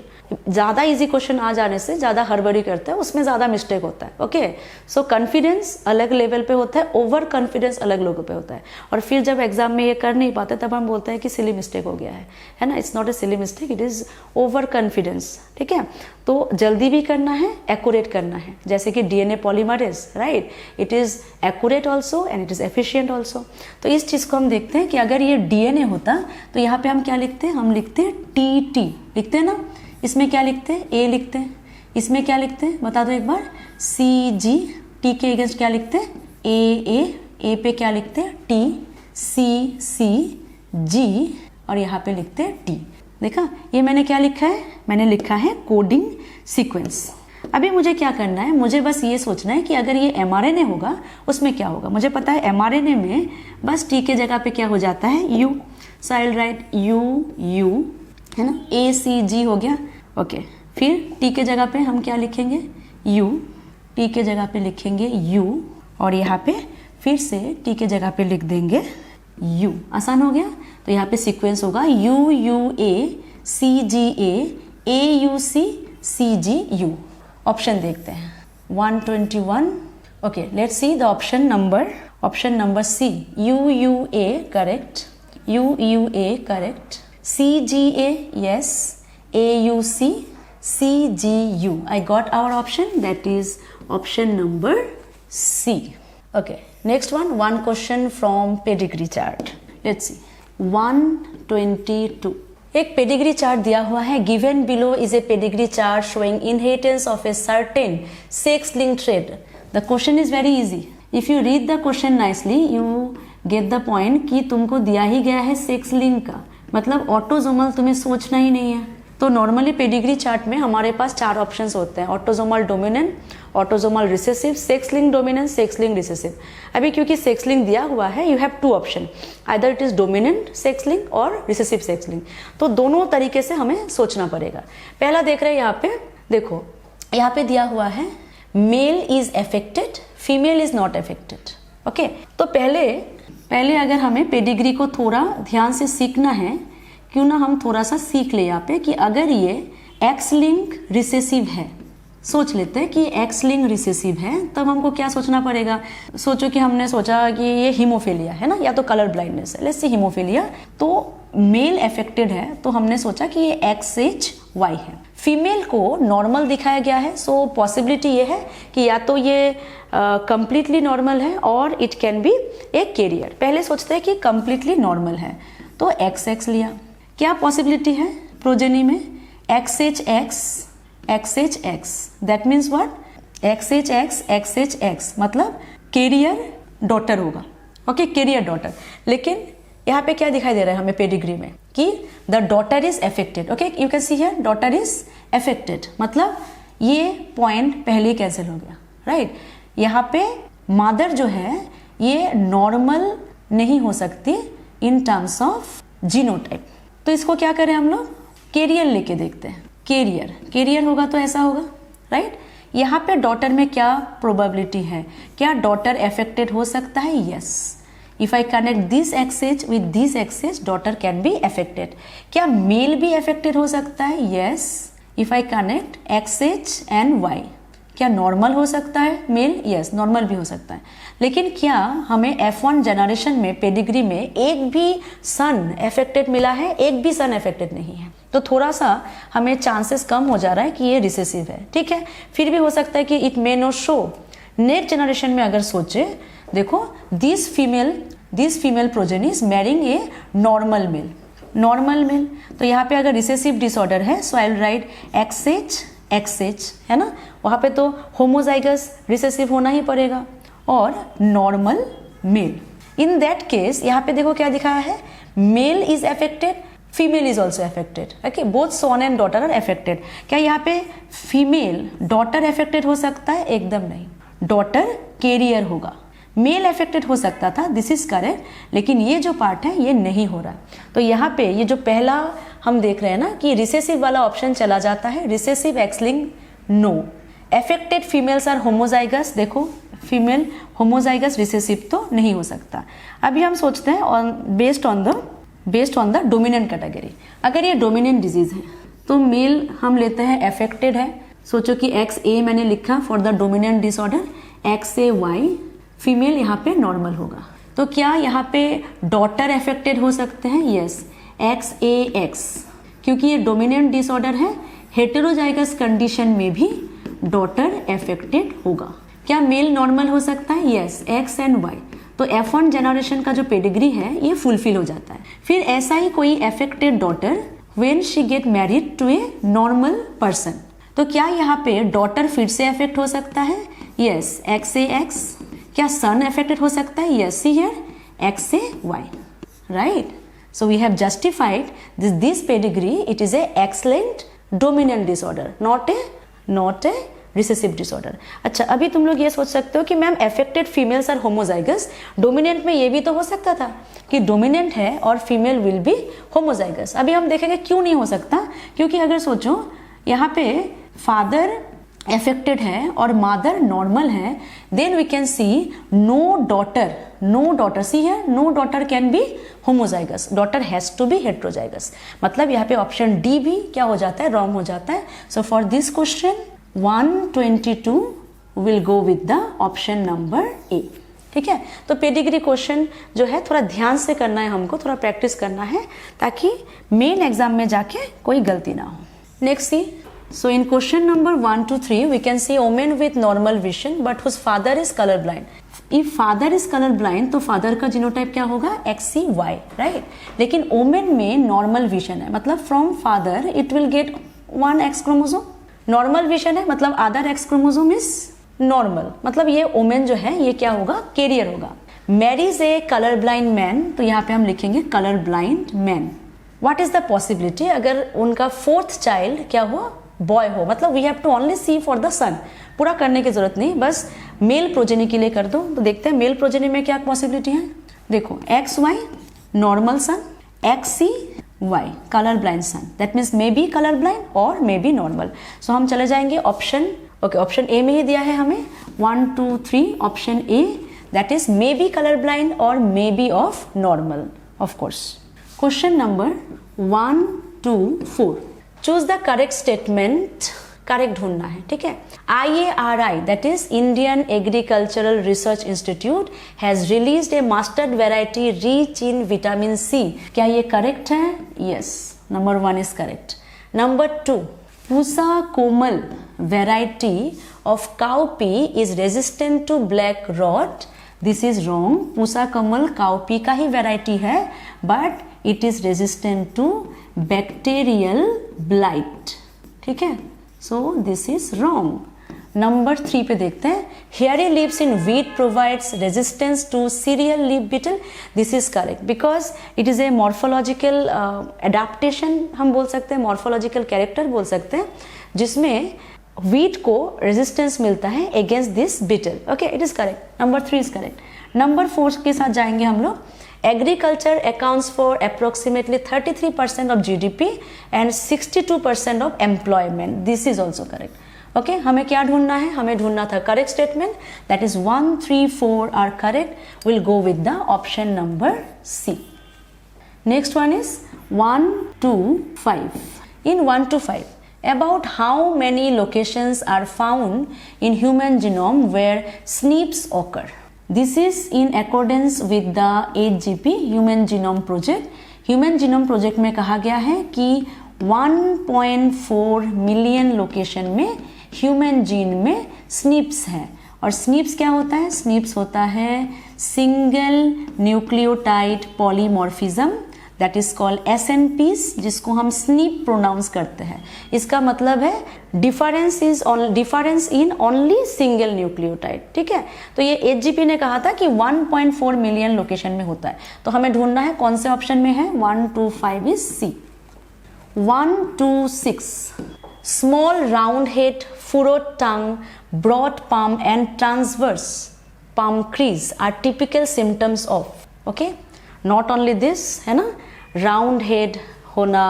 ज़्यादा इजी क्वेश्चन आ जाने से ज़्यादा हड़बड़ी करते हैं, उसमें ज़्यादा मिस्टेक होता है. ओके, सो कॉन्फिडेंस अलग लेवल पे होता है, ओवर कॉन्फिडेंस अलग लोगों पे होता है, और फिर जब एग्जाम में ये कर नहीं पाते तब हम बोलते हैं कि सिली मिस्टेक हो गया है ना. It's not a silly mistake, it is over confidence. ठीक है, तो जल्दी भी करना है, एक्यूरेट करना है. जैसे कि DNA polymerase, right, it is accurate also and it is efficient also. तो इस चीज़ को हम देखते हैं कि अगर ये DNA होता तो यहाँ पे हम क्या लिखते हैं? हम लिखते हैं TT, लिखते हैं ना. इसमें क्या लिखते हैं? A लिखते हैं. इसमें क्या लिखते हैं? बता दो एक बार. CG, T के अगेंस्ट क्या लिखते हैं? A पे क्या लिखते हैं? T, C G, और यहाँ पे लिखते हैं T. देखा, ये मैंने क्या लिखा है? मैंने लिखा है कोडिंग सीक्वेंस. अभी मुझे क्या करना है? मुझे बस ये सोचना है कि अगर ये mRNA होगा उसमें क्या होगा. मुझे पता है mRNA में बस T के जगह पे क्या हो जाता है? U. So I will right U, है ना. ACG हो गया. ओके, फिर T के जगह पे हम क्या लिखेंगे? U. T के जगह पे लिखेंगे U, और यहाँ पे फिर से T के जगह पे लिख देंगे U. आसान हो गया. तो यहाँ पे सीक्वेंस होगा UUA CGA AUC CGU. Option देखते हैं. 121. Okay, let's see the option number. Option number C, UUA correct, UUA correct, CGA yes, AUC CGU. I got our option, that is option number C. Okay, next one question from pedigree chart. Let's see. 122. एक पेडिग्री चार्ट दिया हुआ है. Given below is a pedigree chart showing inheritance of a certain sex link trade. The question is very easy. If you read the question nicely you get the point कि तुमको दिया ही गया है सेक्स लिंक का, मतलब ऑटोजोमल तुम्हें सोचना ही नहीं है. तो नॉर्मली पेडिग्री चार्ट में हमारे पास 4 ऑप्शंस होते हैं. Autosomal dominant, autosomal recessive, sex link dominant, sex link recessive. अभी क्योंकि सेक्स लिंक दिया हुआ है, you have 2 option, either it is dominant sex link और रिसेसिव सेक्स लिंक. तो दोनों तरीके से हमें सोचना पड़ेगा. पहला देख रहे हैं यहाँ पे, देखो यहाँ पे दिया हुआ है male is affected, female is not affected. Okay, तो पहले अगर हमें पेडिग्री को थोड़ा ध्यान से सीखना है, क्यों ना हम थोड़ा सा सीख ले यहाँ पे कि अगर ये एक्स लिंक रिसेसिव है, सोच लेते हैं कि एक्स लिंक रिसेसिव है, तब हमको क्या सोचना पड़ेगा. सोचो कि हमने सोचा कि ये हीमोफीलिया है ना, या तो कलर ब्लाइंडनेस है. लेट्स सी हीमोफीलिया, तो मेल अफेक्टेड है, तो हमने सोचा कि ये XHY है. फीमेल को नॉर्मल दिखाया गया है, सो पॉसिबिलिटी ये है कि या तो ये कंप्लीटली नॉर्मल है और it can be a carrier. पहले सोचते हैं कि कंप्लीटली नॉर्मल है, तो XX लिया. क्या पॉसिबिलिटी है प्रोजेनी में? XHX, that means what? XHX, मतलब कैरियर डॉटर होगा. Okay, carrier daughter. लेकिन यहाँ पे क्या दिखाई दे रहा है हमें पेडिग्री में कि the daughter is affected. Okay, you can see here daughter is affected, मतलब ये पॉइंट पहले ही कैंसिल हो गया, राइट. यहाँ पे मदर जो है ये नॉर्मल नहीं हो सकती इन टर्म्स ऑफ जीनोटाइप. तो इसको क्या करें हम लोग? कैरियर लेके देखते हैं. कैरियर होगा तो ऐसा होगा, राइट. यहाँ पे डॉटर में क्या प्रोबेबिलिटी है? क्या डॉटर अफेक्टेड हो सकता है? Yes. If I connect this XH with this XH, daughter can be affected. क्या मेल भी अफेक्टेड हो सकता है? Yes. If I connect XH and Y, क्या नॉर्मल हो सकता है मेल? यस, नॉर्मल भी हो सकता है. लेकिन क्या हमें F1 जनरेशन में पेडिग्री में एक भी सन अफेक्टेड मिला है? एक भी सन अफेक्टेड नहीं है. तो थोड़ा सा हमें चांसेस कम हो जा रहा है कि ये रिसेसिव है. ठीक है, फिर भी हो सकता है कि it may not show. Next generation में अगर सोचे, देखो this female progeny is marrying a normal male. तो यहाँ पे अगर रिसेसिव डिसऑर्डर है, so I will write XH, है ना. वहाँ पे तो होमोजाइगस रिसेसिव होना ही पड़ेगा, और normal male. In that case यहाँ पे देखो क्या दिखाया है, male is affected, female is also affected. Okay, both son and daughter are affected. क्या यहाँ पे फीमेल डॉटर अफेक्टेड हो सकता है? एकदम नहीं. डॉटर कैरियर होगा, मेल अफेक्टेड हो सकता था, दिस इज करेक्ट, लेकिन ये जो पार्ट है ये नहीं हो रहा। तो यहाँ पे ये जो पहला हम देख रहे हैं ना कि रिसेसिव वाला ऑप्शन चला जाता है, recessive X linked no. Affected females are homozygous, देखो फीमेल होमोजाइगस रिसेसिव तो नहीं हो सकता। अभी हम सोचते हैं based on the dominant category. अगर ये डोमिनेंट डिजीज है तो मेल हम लेते हैं अफेक्टेड है, सोचो कि XA मैंने लिखा for the dominant disorder, XAY, female यहाँ पे नॉर्मल होगा। तो क्या यहाँ पे डॉटर अफेक्टेड हो सकते हैं? यस, XAX, क्योंकि ये डोमिनेंट डिसऑर्डर है, हेटेरोजाइगस कंडीशन में भी डॉटर अफेक्टेड होगा। क्या मेल नॉर्मल हो सकता है? Yes, X and Y। तो F1 जनरेशन का जो पेडिग्री है ये फुलफिल हो जाता है। फिर ऐसा ही कोई affected daughter when she get married to a normal person, तो क्या यहाँ पे डॉटर फिर से अफेक्ट हो सकता है? Yes, XAX। क्या सन अफेक्टेड हो सकता है? Yes, see here XAY, right. So we have justified this pedigree, it is a excellent dominant disorder, not a recessive disorder. अच्छा, अभी तुम लोग ये सोच सकते हो कि ma'am affected females are homozygous, dominant में ये भी तो हो सकता था कि डोमिनेंट है और फीमेल विल बी होमोजाइगस। अभी हम देखेंगे क्यों नहीं हो सकता, क्योंकि अगर सोचो यहाँ पे फादर अफेक्टेड है और मदर नॉर्मल है, then we can see no daughter, see है no daughter can be homozygous, daughter has to be heterozygous. मतलब यहाँ पे ऑप्शन डी भी क्या हो जाता है? रॉन्ग हो जाता है। So for this question 122 will go with the option number ए। ठीक है, तो पेडिग्री क्वेश्चन जो है थोड़ा ध्यान से करना है, हमको थोड़ा प्रैक्टिस करना है ताकि मेन एग्जाम में जाके कोई गलती ना हो। Next C, so in question number 1 to 3 we can see woman with normal vision but whose father is color blind. if father is color blind तो father का जीनोटाइप क्या होगा? XCY, right? लेकिन woman में normal vision है, मतलब from father it will get 1 X chromosome. normal vision है मतलब other X chromosome is normal, मतलब ये woman जो है ये क्या होगा? कैरियर होगा। marries a color blind man, तो यहाँ पे हम लिखेंगे color blind man. what is the possibility अगर उनका फोर्थ चाइल्ड क्या हुआ? बॉय हो, मतलब we have to only see for the son, पूरा करने की जरूरत नहीं, बस मेल प्रोजेनी के लिए कर दो। तो देखते हैं मेल प्रोजेनी में क्या पॉसिबिलिटी है। देखो XY normal son, XCY colour blind son, that means may be colour blind और मे बी नॉर्मल। सो हम चले जाएंगे ऑप्शन ऑप्शन ए में ही दिया है हमें 1 2 3, option A that is may be colour blind और may be of normal of course. Question number 1 2 4, choose the correct statement, correct ढूंढना है। ठीक है, IARI that is Indian agricultural research Institute has released a mustard variety rich in vitamin C, क्या ये करेक्ट है? Yes, number 1 is correct. Number 2, Pusa Komal variety of cowpea is resistant to black rot, this is wrong. Pusa Kamal cowpea का ही वेराइटी है but it is resistant to bacterial blight. ठीक है, so this is wrong. Number 3 पे देखते हैं, hairy leaves in wheat provides resistance to cereal leaf beetle, this is correct because it is a morphological adaptation, हम बोल सकते हैं मॉर्फोलॉजिकल कैरेक्टर बोल सकते हैं, जिसमें वीट को रेजिस्टेंस मिलता है against this beetle. Okay, it is correct, number 3 is correct. Number 4 के साथ जाएंगे हम लोग, agriculture accounts for approximately 33% of GDP and 62% of employment, this is also correct. Okay, हमें क्या ढूंढना है? हमें ढूंढना था correct statement, that is 1 3 4 are correct, will go with the option number C. Next one is 1 2 5. In 1 to 5, about how many locations are found in human genome where SNPs occur? This is in accordance with the 8GP Human Genome Project. Human Genome Project में कहा गया है कि 1.4 मिलियन लोकेशन में ह्यूमन जीन में SNPs हैं, और SNPs क्या होता है? SNPs होता है single nucleotide polymorphism, that is called SNPs, जिसको हम SNP प्रोनाउंस करते हैं। इसका मतलब है difference in only single nucleotide. ठीक है, तो ये 8GP ने कहा था कि 1.4 मिलियन लोकेशन में होता है, तो हमें ढूंढना है कौन से ऑप्शन में है। 1 2 5 is C. 1 2 6, small round head, furrowed tongue, broad palm and transverse palm-crease are typical symptoms of, okay? Not only this, है ना, round head होना,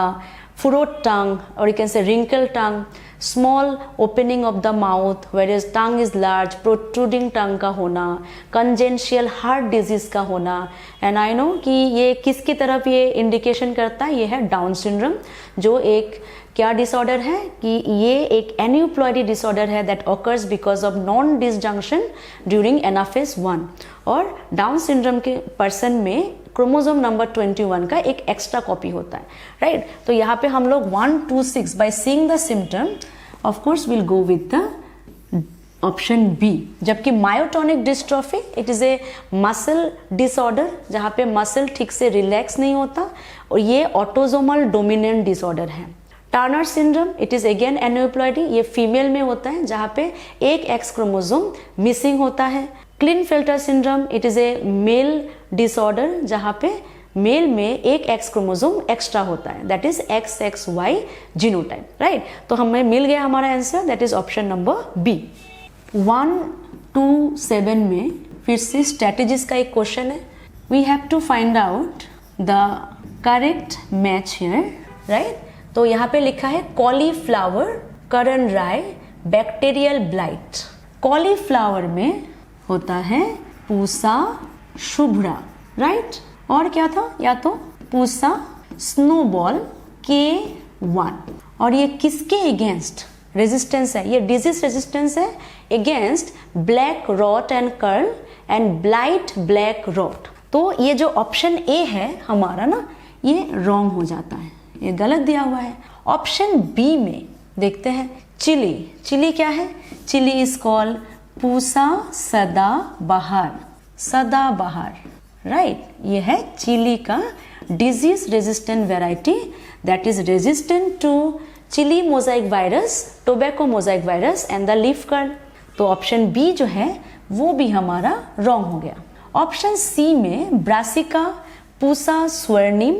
furrowed tongue, or you can say wrinkled tongue, small opening of the mouth whereas tongue is large, protruding tongue का होना, congenital heart disease का होना, and I know कि ये किसकी तरफ ये इंडिकेशन करता है, ये है डाउन सिंड्रोम, जो एक क्या डिसऑर्डर है कि ये एक एन्यूप्लॉइडी डिसऑर्डर है that occurs because of non disjunction during anaphase 1, और डाउन सिंड्रोम के पर्सन में क्रोमोसोम नंबर 21 का एक एक्स्ट्रा कॉपी होता है, राइट? तो यहाँ पे हम लोग 1, 2, 6 by seeing the symptom of course will go with the option B. जबकि myotonic dystrophy it is a muscle disorder जहाँ पे मसल ठीक से रिलैक्स नहीं होता, और ये ऑटोजोमल डोमिनेंट डिसऑर्डर है। Turner syndrome it is again aneuploidy, ये फीमेल में होता है जहाँ पे एक एक्स क्रोमोसोम मिसिंग होता है। Klinefelter syndrome it is a male disorder जहाँ पे मेल में एक एक्स क्रोमोसोम एक्स्ट्रा होता है, that is XXY genotype, right? तो हमें मिल गया हमारा answer, that is option number B. 1, 2, 7 में फिर से स्ट्रेटेजीज का एक क्वेश्चन है। We have to find out the correct match here, right? तो यहाँ पे लिखा है कॉलीफ्लावर करन राय बैक्टीरियल ब्लाइट। कॉलीफ्लावर में होता है पूसा शुभ्रा, राइट? और क्या था, या तो पूसा स्नोबॉल K1, और ये किसके अगेंस्ट रेजिस्टेंस है, ये डिजीज रेजिस्टेंस है against black rot and curl and blight black rot. तो ये जो ऑप्शन ए है हमारा ना, ये रॉन्ग हो जाता है, ये गलत दिया हुआ है। ऑप्शन बी में देखते हैं चिली। चिली क्या है, चिली इज कॉल्ड पूसा सदा बहार, सदा बहार, राइट? ये है चिली का disease resistant variety that is resistant to chilli mosaic virus, tobacco mosaic virus and the leaf curl. तो ऑप्शन बी जो है वो भी हमारा रॉन्ग हो गया। ऑप्शन सी में ब्रासिका पूसा स्वर्णिम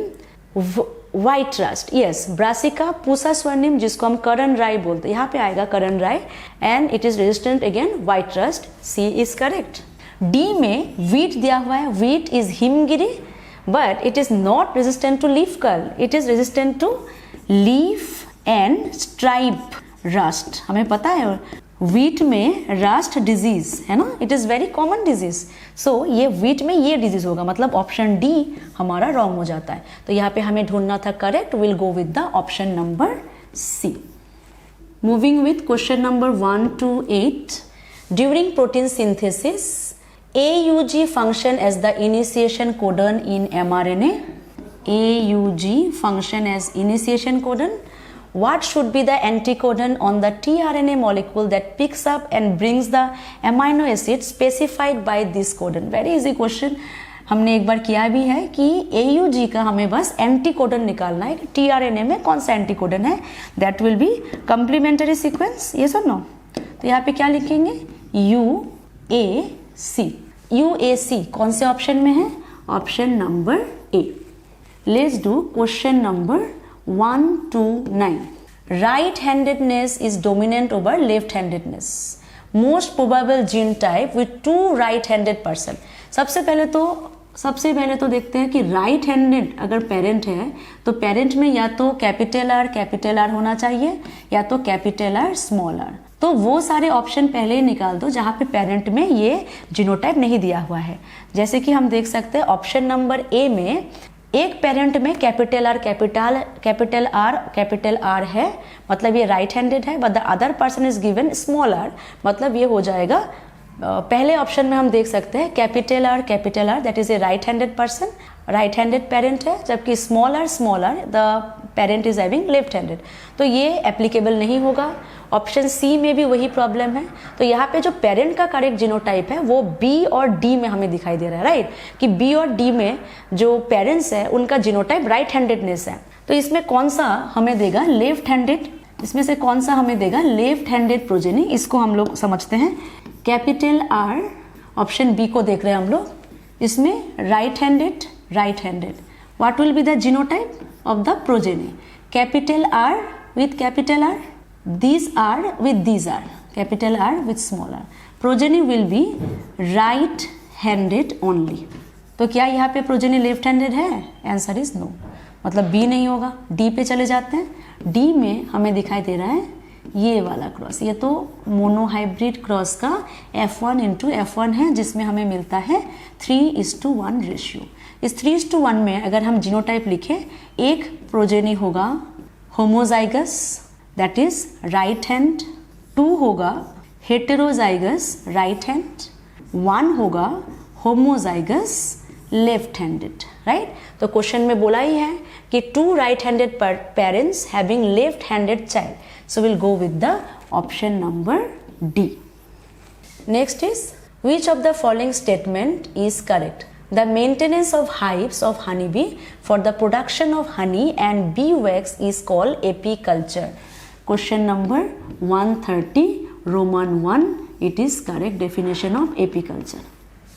white rust, yes brassica Pusa स्वर्णिम जिसको हम करन राय बोलते हैं, यहाँ पे आएगा Karan Rai, and it is resistant again white rust, C is correct. D में वीट दिया हुआ है, wheat is Himgiri but it is not resistant to leaf curl, it is resistant to leaf and stripe rust. हमें पता है वीट में रस्ट डिजीज है ना, it is very common disease, so ये वीट में ये डिजीज होगा, मतलब ऑप्शन डी हमारा रॉन्ग हो जाता है। तो यहाँ पे हमें ढूंढना था correct, will go with the option number C. Moving with question number 1 to 8, during protein synthesis AUG function as the initiation codon in mRNA, AUG function as initiation codon. What should be the anticodon on the tRNA molecule that picks up and brings the amino acid specified by this codon? Very easy question. हमने एक बार किया भी है कि AUG का हमें बस एंटीकोडन निकालना है, tRNA में कौन सा एंटीकोडन है, that will be complementary sequence, yes or no? तो यहाँ पे क्या लिखेंगे, UAC, UAC कौन से ऑप्शन में है, option number A. Let's do question number 1 to 9. Right handedness is dominant over left handedness. Most probable gene type with 2 right handed person. सबसे पहले तो देखते हैं कि राइट हैंडेड अगर पेरेंट है तो पेरेंट में या तो कैपिटल आर होना चाहिए या तो कैपिटल आर स्मॉल आर। तो वो सारे ऑप्शन पहले ही निकाल दो जहाँ पे पेरेंट में ये जीनोटाइप नहीं दिया हुआ है। जैसे कि हम देख सकते हैं ऑप्शन नंबर ए में एक पेरेंट में कैपिटल आर है, मतलब ये राइट हैंडेड है, but the other person is given small R, मतलब ये हो जाएगा पहले ऑप्शन में हम देख सकते हैं capital R that is a right handed person, right handed parent है, जबकि small R the parent is having left handed, तो ये एप्लीकेबल नहीं होगा। ऑप्शन सी में भी वही प्रॉब्लम है। तो यहाँ पे जो पेरेंट का करेक्ट जीनोटाइप है वो बी और डी में हमें दिखाई दे रहा है, राइट? कि बी और डी में जो पेरेंट्स है उनका जीनोटाइप राइट हैंडेडनेस है। तो इसमें कौन सा हमें देगा लेफ्ट हैंडेड, इसमें से कौन सा हमें देगा लेफ्ट हैंडेड प्रोजेनी, इसको हम लोग समझते हैं। कैपिटल आर ऑप्शन बी को देख रहे हैं हम लोग, इसमें right handed what will be the genotype of the progeny, capital R with capital R, these are with these are, capital R with small r, progeny will be right handed only. तो क्या यहाँ पे प्रोजेनी लेफ्ट हैंडेड है? आंसर इज नो, मतलब बी नहीं होगा। डी पे चले जाते हैं। डी में हमें दिखाई दे रहा है ये वाला क्रॉस, ये तो मोनोहाइब्रिड क्रॉस का F1/F1 है, जिसमें हमें मिलता है 3:1 रेशियो। इस 3:1 में अगर हम जीनोटाइप लिखें, एक प्रोजेनी होगा homozygous that is right hand, 2 होगा हेटेरोजाइगस राइट हैंड, 1 होगा होमोजाइगस लेफ्ट हैंडेड, राइट। तो क्वेश्चन में बोला ही है कि 2 right handed parents having left handed child, so we'll go with the option number D. Next is, which of the following statement is correct? The maintenance of hives of honeybee for the production of honey and bee wax is called apiculture. Question number 130, Roman 1, it is correct definition of apiculture.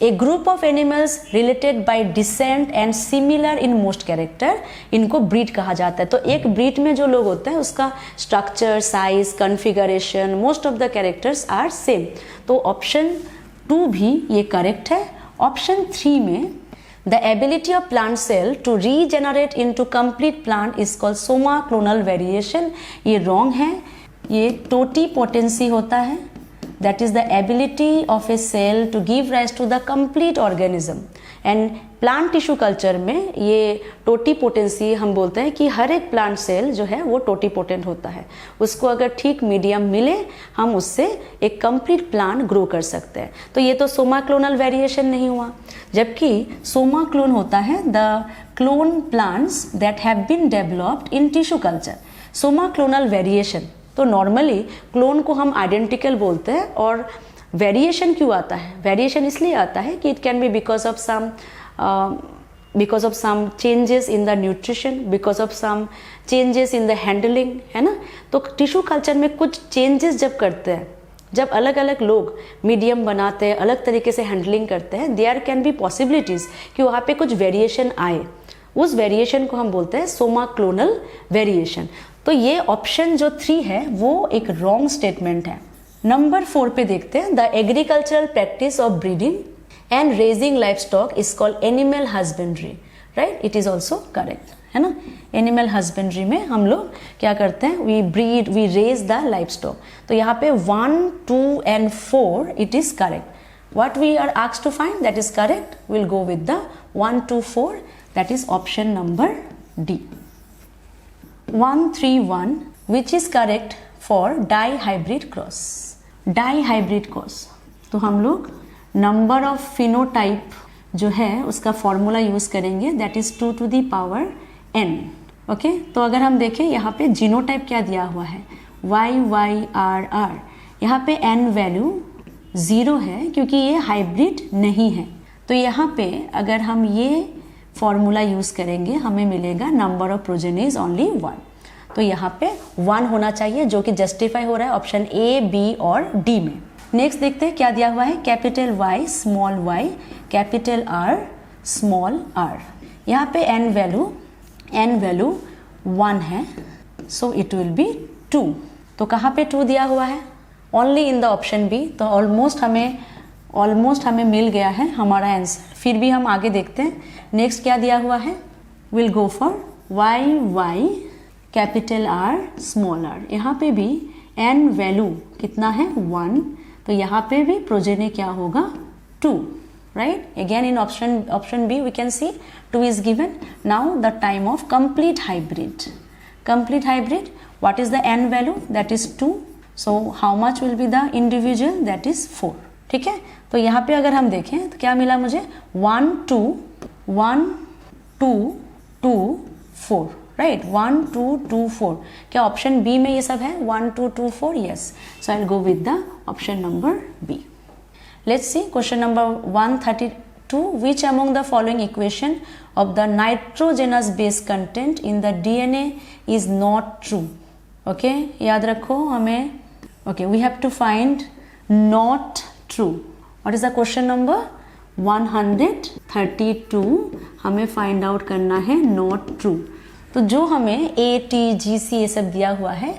A group of animals related by descent and similar in most character, इनको ब्रीड कहा जाता है। तो एक ब्रीड में जो लोग होते हैं उसका structure, size, configuration, most of the characters are same. तो ऑप्शन 2 भी ये करेक्ट है। ऑप्शन 3 में the ability of plant cell to regenerate into complete plant is called soma clonal variation, ये रॉन्ग है। ये टोटीपोटेंसी होता है, that is the ability of a cell to give rise to the complete organism, and plant tissue culture में ये टोटीपोटेंसी हम बोलते हैं कि हर एक प्लांट सेल जो है वो टोटीपोटेंट होता है। उसको अगर ठीक मीडियम मिले हम उससे एक कंप्लीट प्लांट ग्रो कर सकते हैं। तो ये तो सोमा क्लोनल वेरिएशन नहीं हुआ, जबकि सोमा क्लोन होता है the clone plants that have been developed in tissue culture. Soma clonal variation, तो नॉर्मली क्लोन को हम आइडेंटिकल बोलते हैं, और वेरिएशन क्यों आता है? वेरिएशन इसलिए आता है कि it can be because of some changes in the nutrition, because of some changes in the handling, है ना। तो टिश्यू कल्चर में कुछ चेंजेस जब करते हैं, जब अलग अलग लोग मीडियम बनाते हैं, अलग तरीके से हैंडलिंग करते हैं, देयर कैन बी पॉसिबिलिटीज कि वहाँ पे कुछ वेरिएशन आए। उस वेरिएशन को हम बोलते हैं सोमा क्लोनल वेरिएशन। तो ये ऑप्शन जो 3 है वो एक रॉन्ग स्टेटमेंट है। नंबर 4 पे देखते हैं, the agricultural practice of breeding and raising life stock is called animal husbandry, right. It is also correct, है ना। एनिमल हस्बेंड्री में हम लोग क्या करते हैं? We breed, we raise the life stock. तो यहाँ पे 1, 2 and 4 it is correct. What we are asked to find that is correct, we'll go with the 1, 2, 4, that is option number D. 131, which is correct for dihybrid cross. Dihybrid cross, तो हम लोग नंबर ऑफ फिनोटाइप जो है उसका फॉर्मूला यूज करेंगे, that is 2 to the power n. Okay, तो अगर हम देखें यहाँ पे जीनोटाइप क्या दिया हुआ है, YYRR, यहाँ पे n वैल्यू 0 है क्योंकि ये हाइब्रिड नहीं है। तो यहाँ पे अगर हम ये फॉर्मूला यूज करेंगे हमें मिलेगा नंबर ऑफ प्रोजेनीज ओनली 1। तो यहाँ पे 1 होना चाहिए, जो कि जस्टिफाई हो रहा है ऑप्शन A, B और D में। नेक्स्ट देखते हैं क्या दिया हुआ है, capital Y small y, capital R small r। यहाँ पे n वैल्यू 1 है, सो इट विल बी 2। तो कहाँ पे 2 दिया हुआ है? Only in the option B। तो ऑलमोस्ट हमें मिल गया है हमारा आंसर। फिर भी हम आगे देखते हैं नेक्स्ट क्या दिया हुआ है। Will go for YY capital R small r। यहाँ पे भी n वैल्यू कितना है 1, तो यहाँ पे भी प्रोजेनी क्या होगा 2, right? Again in option B we can see 2 is given. Now the time of complete hybrid. Complete hybrid, what is the n value? That is 2. So how much will be the individual? That is 4. ठीक है, तो यहाँ पे अगर हम देखें तो क्या मिला मुझे 1 2 1 2 2 4, राइट 1 2 2 4। क्या ऑप्शन बी में ये सब है 1 2 2 4? Yes, so I will go with the option number B. Let's see question number 132. Which among the following equation of the nitrogenous base content in the DNA is not true? Okay, याद रखो हमें। Okay, we have to find not true. What is the question number? 132. हमें find out करना है not true. तो जो हमें A, T, G, C ये सब दिया हुआ है,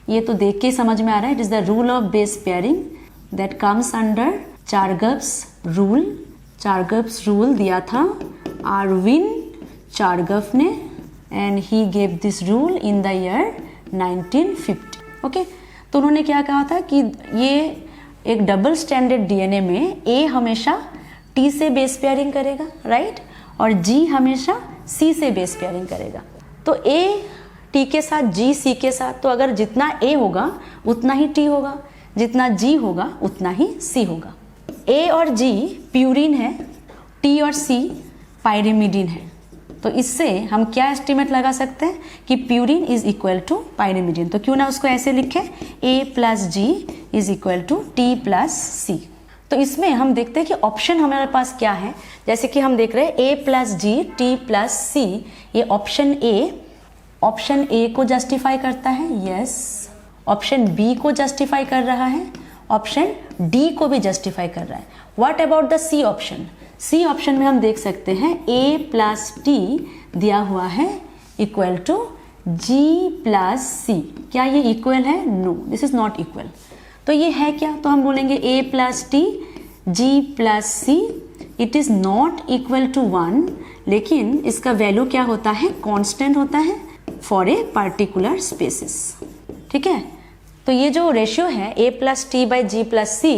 ये तो देख के समझ में आ रहा है। It is the rule of base pairing. That comes under Chargaff's rule. Chargaff's rule दिया था आर्विन चारगफ ने, and he gave this rule in the year 1950। Okay, तो उन्होंने क्या कहा था कि ये एक डबल स्टैंडर्ड डीएनए में ए हमेशा टी से बेस पेयरिंग करेगा, राइट, और जी हमेशा सी से बेस पेयरिंग करेगा। तो ए टी के साथ, जी सी के साथ, तो अगर जितना ए होगा उतना ही टी होगा, जितना जी होगा उतना ही सी होगा। ए और जी प्यूरिन है, टी और सी पायरिमिडीन है। तो इससे हम क्या एस्टिमेट लगा सकते हैं कि purine is equal to pyrimidine. तो क्यों ना उसको ऐसे लिखे, A plus G is equal to T plus C. तो इसमें हम देखते हैं कि ऑप्शन हमारे पास क्या है। जैसे कि हम देख रहे हैं ए plus G T plus C, ये ऑप्शन ए को जस्टिफाई करता है, यस। ऑप्शन बी को जस्टिफाई कर रहा है, ऑप्शन डी को भी जस्टिफाई कर रहा है। What about the C option? C option में हम देख सकते हैं ए प्लस टी दिया हुआ है equal to G plus C. क्या ये इक्वल है? No, this is not equal. तो ये है क्या? तो हम बोलेंगे A plus T G plus C, it is not equal to 1, लेकिन इसका वैल्यू क्या होता है? कांस्टेंट होता है फॉर ए पर्टिकुलर स्पेसिस। ठीक है, तो ये जो रेशियो है A plus T by G plus C,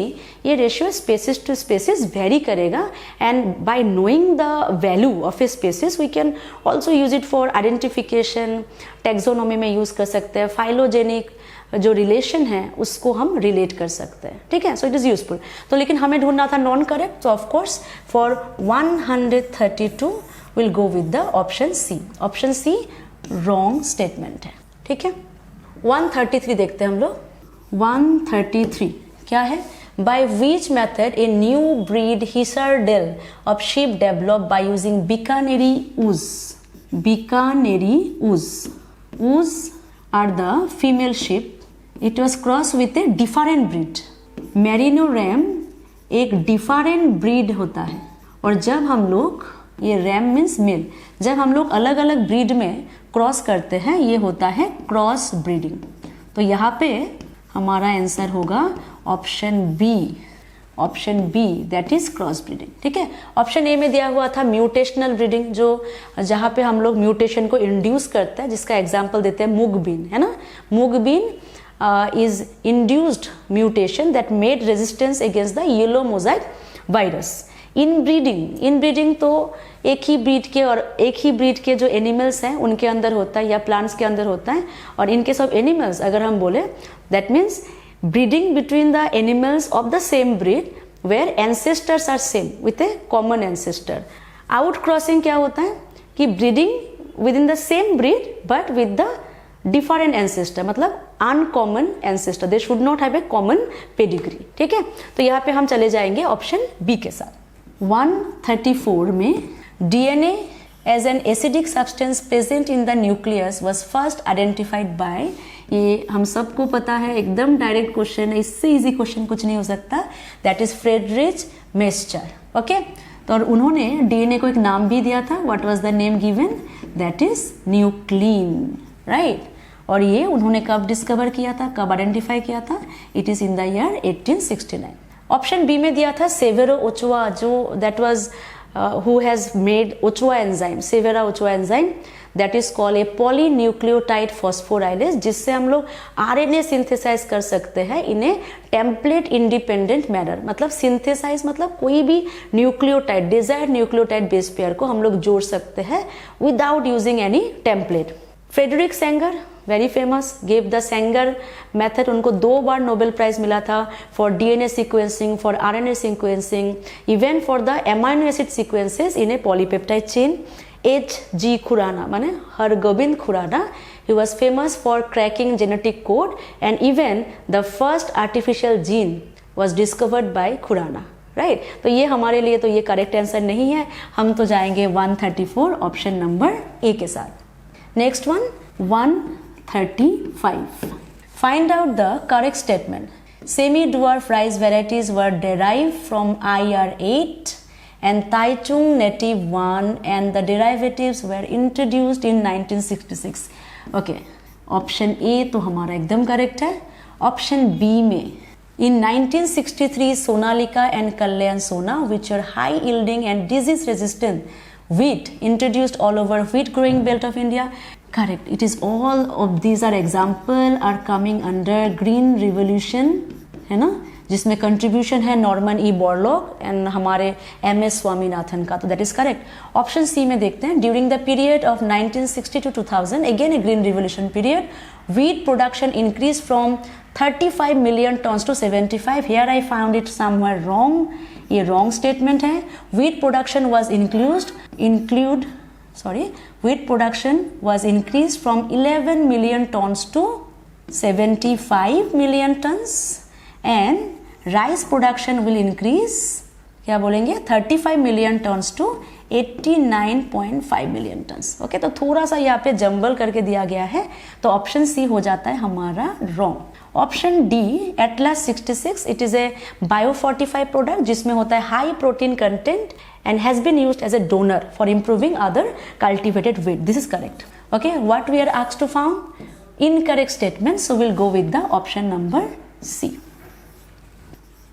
ये ratio species to species vary करेगा, and by knowing the value of a species we can also use it for identification, taxonomy में यूज कर सकते हैं, फाइलोजेनिक जो रिलेशन है उसको हम रिलेट कर सकते हैं। ठीक है, सो इट इज यूजफुल। तो लेकिन हमें ढूंढना था नॉन करेक्ट, तो of course for 132 will go with the option C. Option C wrong statement है। ठीक है, 133 देखते हैं हम लोग। 133 क्या है? By which method a new breed Hisardale of sheep develop by using Bikaneri ewes. Bikaneri ewes, ewes are the female sheep, it was cross with a different breed. Merino ram एक डिफरेंट ब्रीड होता है, और जब हम लोग, ये रैम मीन्स मेल, जब हम लोग अलग अलग ब्रीड में क्रॉस करते हैं ये होता है क्रॉस ब्रीडिंग। तो यहाँ पे हमारा आंसर होगा option B, option B that is cross breeding. ठीक है, ऑप्शन ए में दिया हुआ था म्यूटेशनल ब्रीडिंग, जो जहाँ पे हम लोग म्यूटेशन को इंड्यूस करते हैं, जिसका एग्जाम्पल देते हैं मूंगबीन, है ना। Mung bean is induced mutation that made resistance against the yellow mosaic virus. Inbreeding तो एक ही ब्रीड के और एक ही ब्रीड के जो एनिमल्स हैं उनके अंदर होता है या प्लांट्स के अंदर होता है। और इनके सब एनिमल्स अगर हम बोले, that means breeding between the animals of the same breed where ancestors are same with a common ancestor. Outcrossing क्या होता है कि breeding within the same breed but with the different ancestor, मतलब uncommon ancestor, they should not have a common pedigree. ठीक है, तो यहाँ पे हम चले जाएंगे ऑप्शन बी के साथ। 134 में DNA as an acidic substance present in the nucleus was first identified by, ये हम सबको पता है, एकदम डायरेक्ट क्वेश्चन है, इससे इजी क्वेश्चन कुछ नहीं हो सकता, दैट इज फ्रेडरिच मेस्चर। ओके, तो और उन्होंने DNA को एक नाम भी दिया था, what was the name given? That is nuclein, right. और ये उन्होंने कब डिस्कवर किया था, कब आइडेंटिफाई किया था? It is in the year 1869। Option B में दिया था सेवेरो ओचोआ, जो that was who has made Ochoa enzyme, Severa Ochoa enzyme that is called a polynucleotide phosphorylase, जिससे हम लोग RNA सिंथेसाइज कर सकते हैं in a template independent manner. मतलब सिंथेसाइज मतलब कोई भी nucleotide, desired nucleotide base pair को हम लोग जोड़ सकते हैं without using any template. Frederick Sanger very famous, gave the Sanger method, उनको 2 बार नोबेल प्राइज मिला था for DNA sequencing, for RNA sequencing, even for the amino acid sequences in a polypeptide chain. H.G. Khorana माने Hargobind Khorana, he was famous for cracking genetic code and even the first artificial gene was discovered by Khorana, right. तो ये हमारे लिए तो ये करेक्ट आंसर नहीं है, हम तो जाएंगे 134 ऑप्शन नंबर ए के साथ। Next one 135, find out the correct statement. Semi-dwarf rice varieties were derived from IR8 and Taichung native 1 and the derivatives were introduced in 1966. Okay, option A तो हमारा एकदम करेक्ट है। ऑप्शन बी में In 1963, Sonalika and Kalyan Sona, which are high yielding and disease resistant wheat, introduced all over wheat growing belt of India. Correct. It is all of these are example are coming under green revolution, है ना, जिसमें कंट्रीब्यूशन है नॉर्मन ई बोरलॉग एंड हमारे MS स्वामीनाथन का, तो that is correct. Option C में देखते हैं, during the period of 1960 to 2000, again a green revolution period, wheat production increased from 35 million tons to 75. Here I found it somewhere wrong. ये wrong statement है। Wheat production was wheat production was increased from 11 million tons to 75 million tons and rice production will increase, क्या बोलेंगे, 35 million tons to 89.5 million turns. Okay, तो थोड़ा सा यहाँ पे जंबल करके दिया गया है, तो ऑप्शन सी हो जाता है हमारा wrong. Option D, Atlas 66, it is a biofortified product जिसमें होता है high protein content and has been used as a donor for improving other cultivated wheat. This is correct. Okay, what we are asked to found incorrect statement, so will go with the option number C.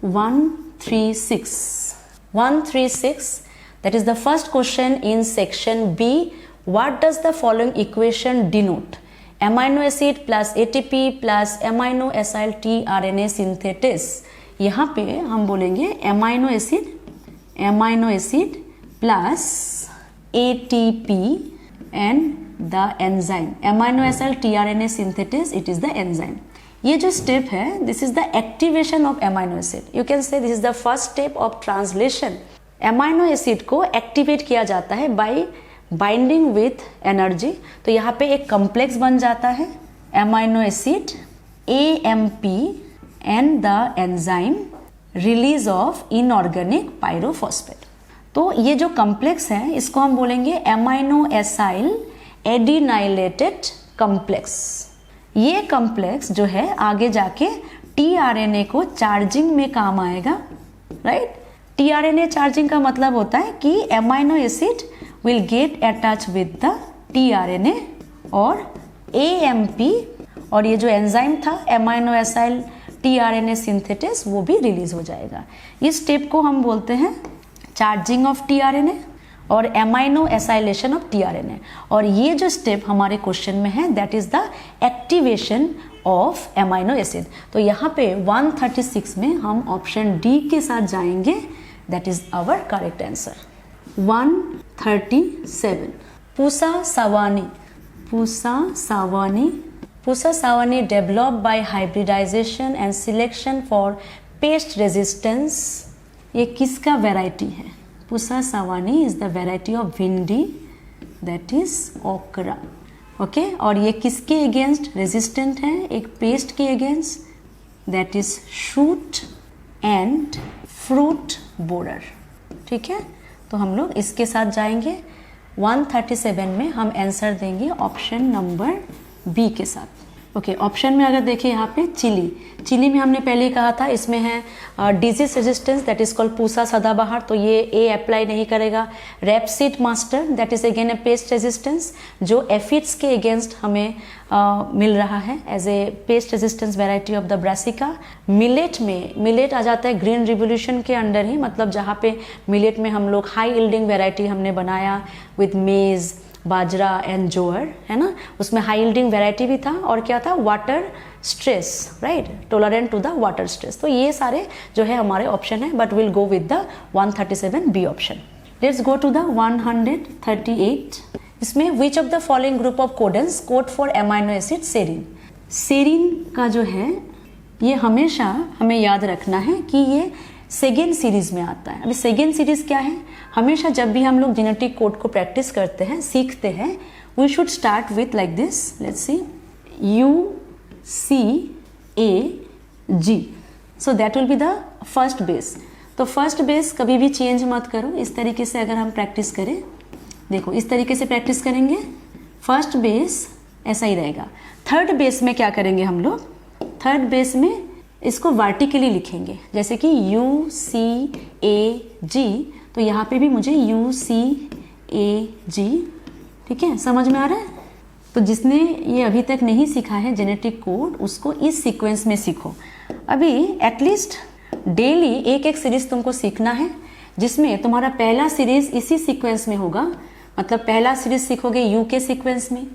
136, that is the first question in section B. What does the following equation denote? Amino acid plus ATP plus amino acyl tRNA synthesis. यहाँ पे हम बोलेंगे amino acid plus ATP and the enzyme. Amino acyl tRNA synthesis, it is the enzyme. ये जो स्टेप है, this is the activation of amino acid. You can say this is the first step of translation. Amino acid को एक्टिवेट किया जाता है बाय बाइंडिंग विथ एनर्जी, तो यहाँ पे एक कॉम्प्लेक्स बन जाता है amino acid AMP and the enzyme release of inorganic pyrophosphate. तो ये जो कॉम्प्लेक्स है इसको हम बोलेंगे एमाइनो एसाइल एडिनाइलेटेड कॉम्प्लेक्स। ये कॉम्प्लेक्स जो है आगे जाके tRNA को चार्जिंग में काम आएगा, राइट। tRNA चार्जिंग का मतलब होता है कि amino acid will get attach with the tRNA और AMP और ये जो एंजाइम था एमाइनो एसाइल tRNA सिंथेसिस वो भी रिलीज हो जाएगा। इस स्टेप को हम बोलते हैं चार्जिंग ऑफ tRNA और एमाइनो एसाइलेशन ऑफ tRNA, और ये जो स्टेप हमारे क्वेश्चन में है that is the activation of amino acid. तो यहाँ पे 136 में हम ऑप्शन डी के साथ जाएंगे, that is our correct answer. 137, Pusa Sawani developed by hybridization and selection for pest resistance. ये किसका वेराइटी है? Pusa Sawani is the variety of bhindi, that is okra. Okay, और ये किसके अगेंस्ट रेजिस्टेंट है? एक पेस्ट के against, that is shoot and fruit borer. ठीक है, तो हम लोग इसके साथ जाएंगे। 137 में हम आंसर देंगे ऑप्शन नंबर बी के साथ। ओके, ऑप्शन में अगर देखें यहाँ पे चिली में हमने पहले ही कहा था इसमें है disease resistance, that is called Pusa Sadabahar, तो ये ए अप्लाई नहीं करेगा। Rapeseed mustard, that is again a pest resistance जो एफिड्स के अगेंस्ट हमें मिल रहा है as a pest resistance variety of the Brassica. Millet आ जाता है ग्रीन रिवोल्यूशन के अंडर ही, मतलब जहाँ पे मिलेट में हम लोग हाई यील्डिंग वेराइटी हमने बनाया विथ मेज, बाजरा एंड जोअर, है ना, उसमें हाई यील्डिंग वेराइटी भी था और क्या था, water stress, right, tolerant to the water stress. तो ये सारे जो है हमारे ऑप्शन है, but will go with the 137 B option. Let's go to the 138। इसमें which of the following group of codons code for amino acid serine. Serine का जो है ये हमेशा हमें याद रखना है कि ये सेकेंड सीरीज में आता है। अभी सेकेंड सीरीज क्या है? हमेशा जब भी हम लोग जेनेटिक कोड को प्रैक्टिस करते हैं, सीखते हैं, we should start with like this, let's see, UCAG, so that will be the first base. तो फर्स्ट बेस कभी भी चेंज मत करो, इस तरीके से अगर हम प्रैक्टिस करें, देखो इस तरीके से प्रैक्टिस करेंगे, फर्स्ट बेस ऐसा ही रहेगा। थर्ड बेस में क्या करेंगे हम लोग? थर्ड बेस में इसको वर्टिकली लिखेंगे, जैसे कि UCAG, तो यहाँ पे भी मुझे UCAG, ठीक है, समझ में आ रहा है? तो जिसने ये अभी तक नहीं सीखा है जेनेटिक कोड, उसको इस सीक्वेंस में सीखो। अभी एटलीस्ट डेली एक एक सीरीज तुमको सीखना है, जिसमें तुम्हारा पहला सीरीज इसी सीक्वेंस में होगा, मतलब पहला सीरीज सीखोगे यू के सीक्वेंस में,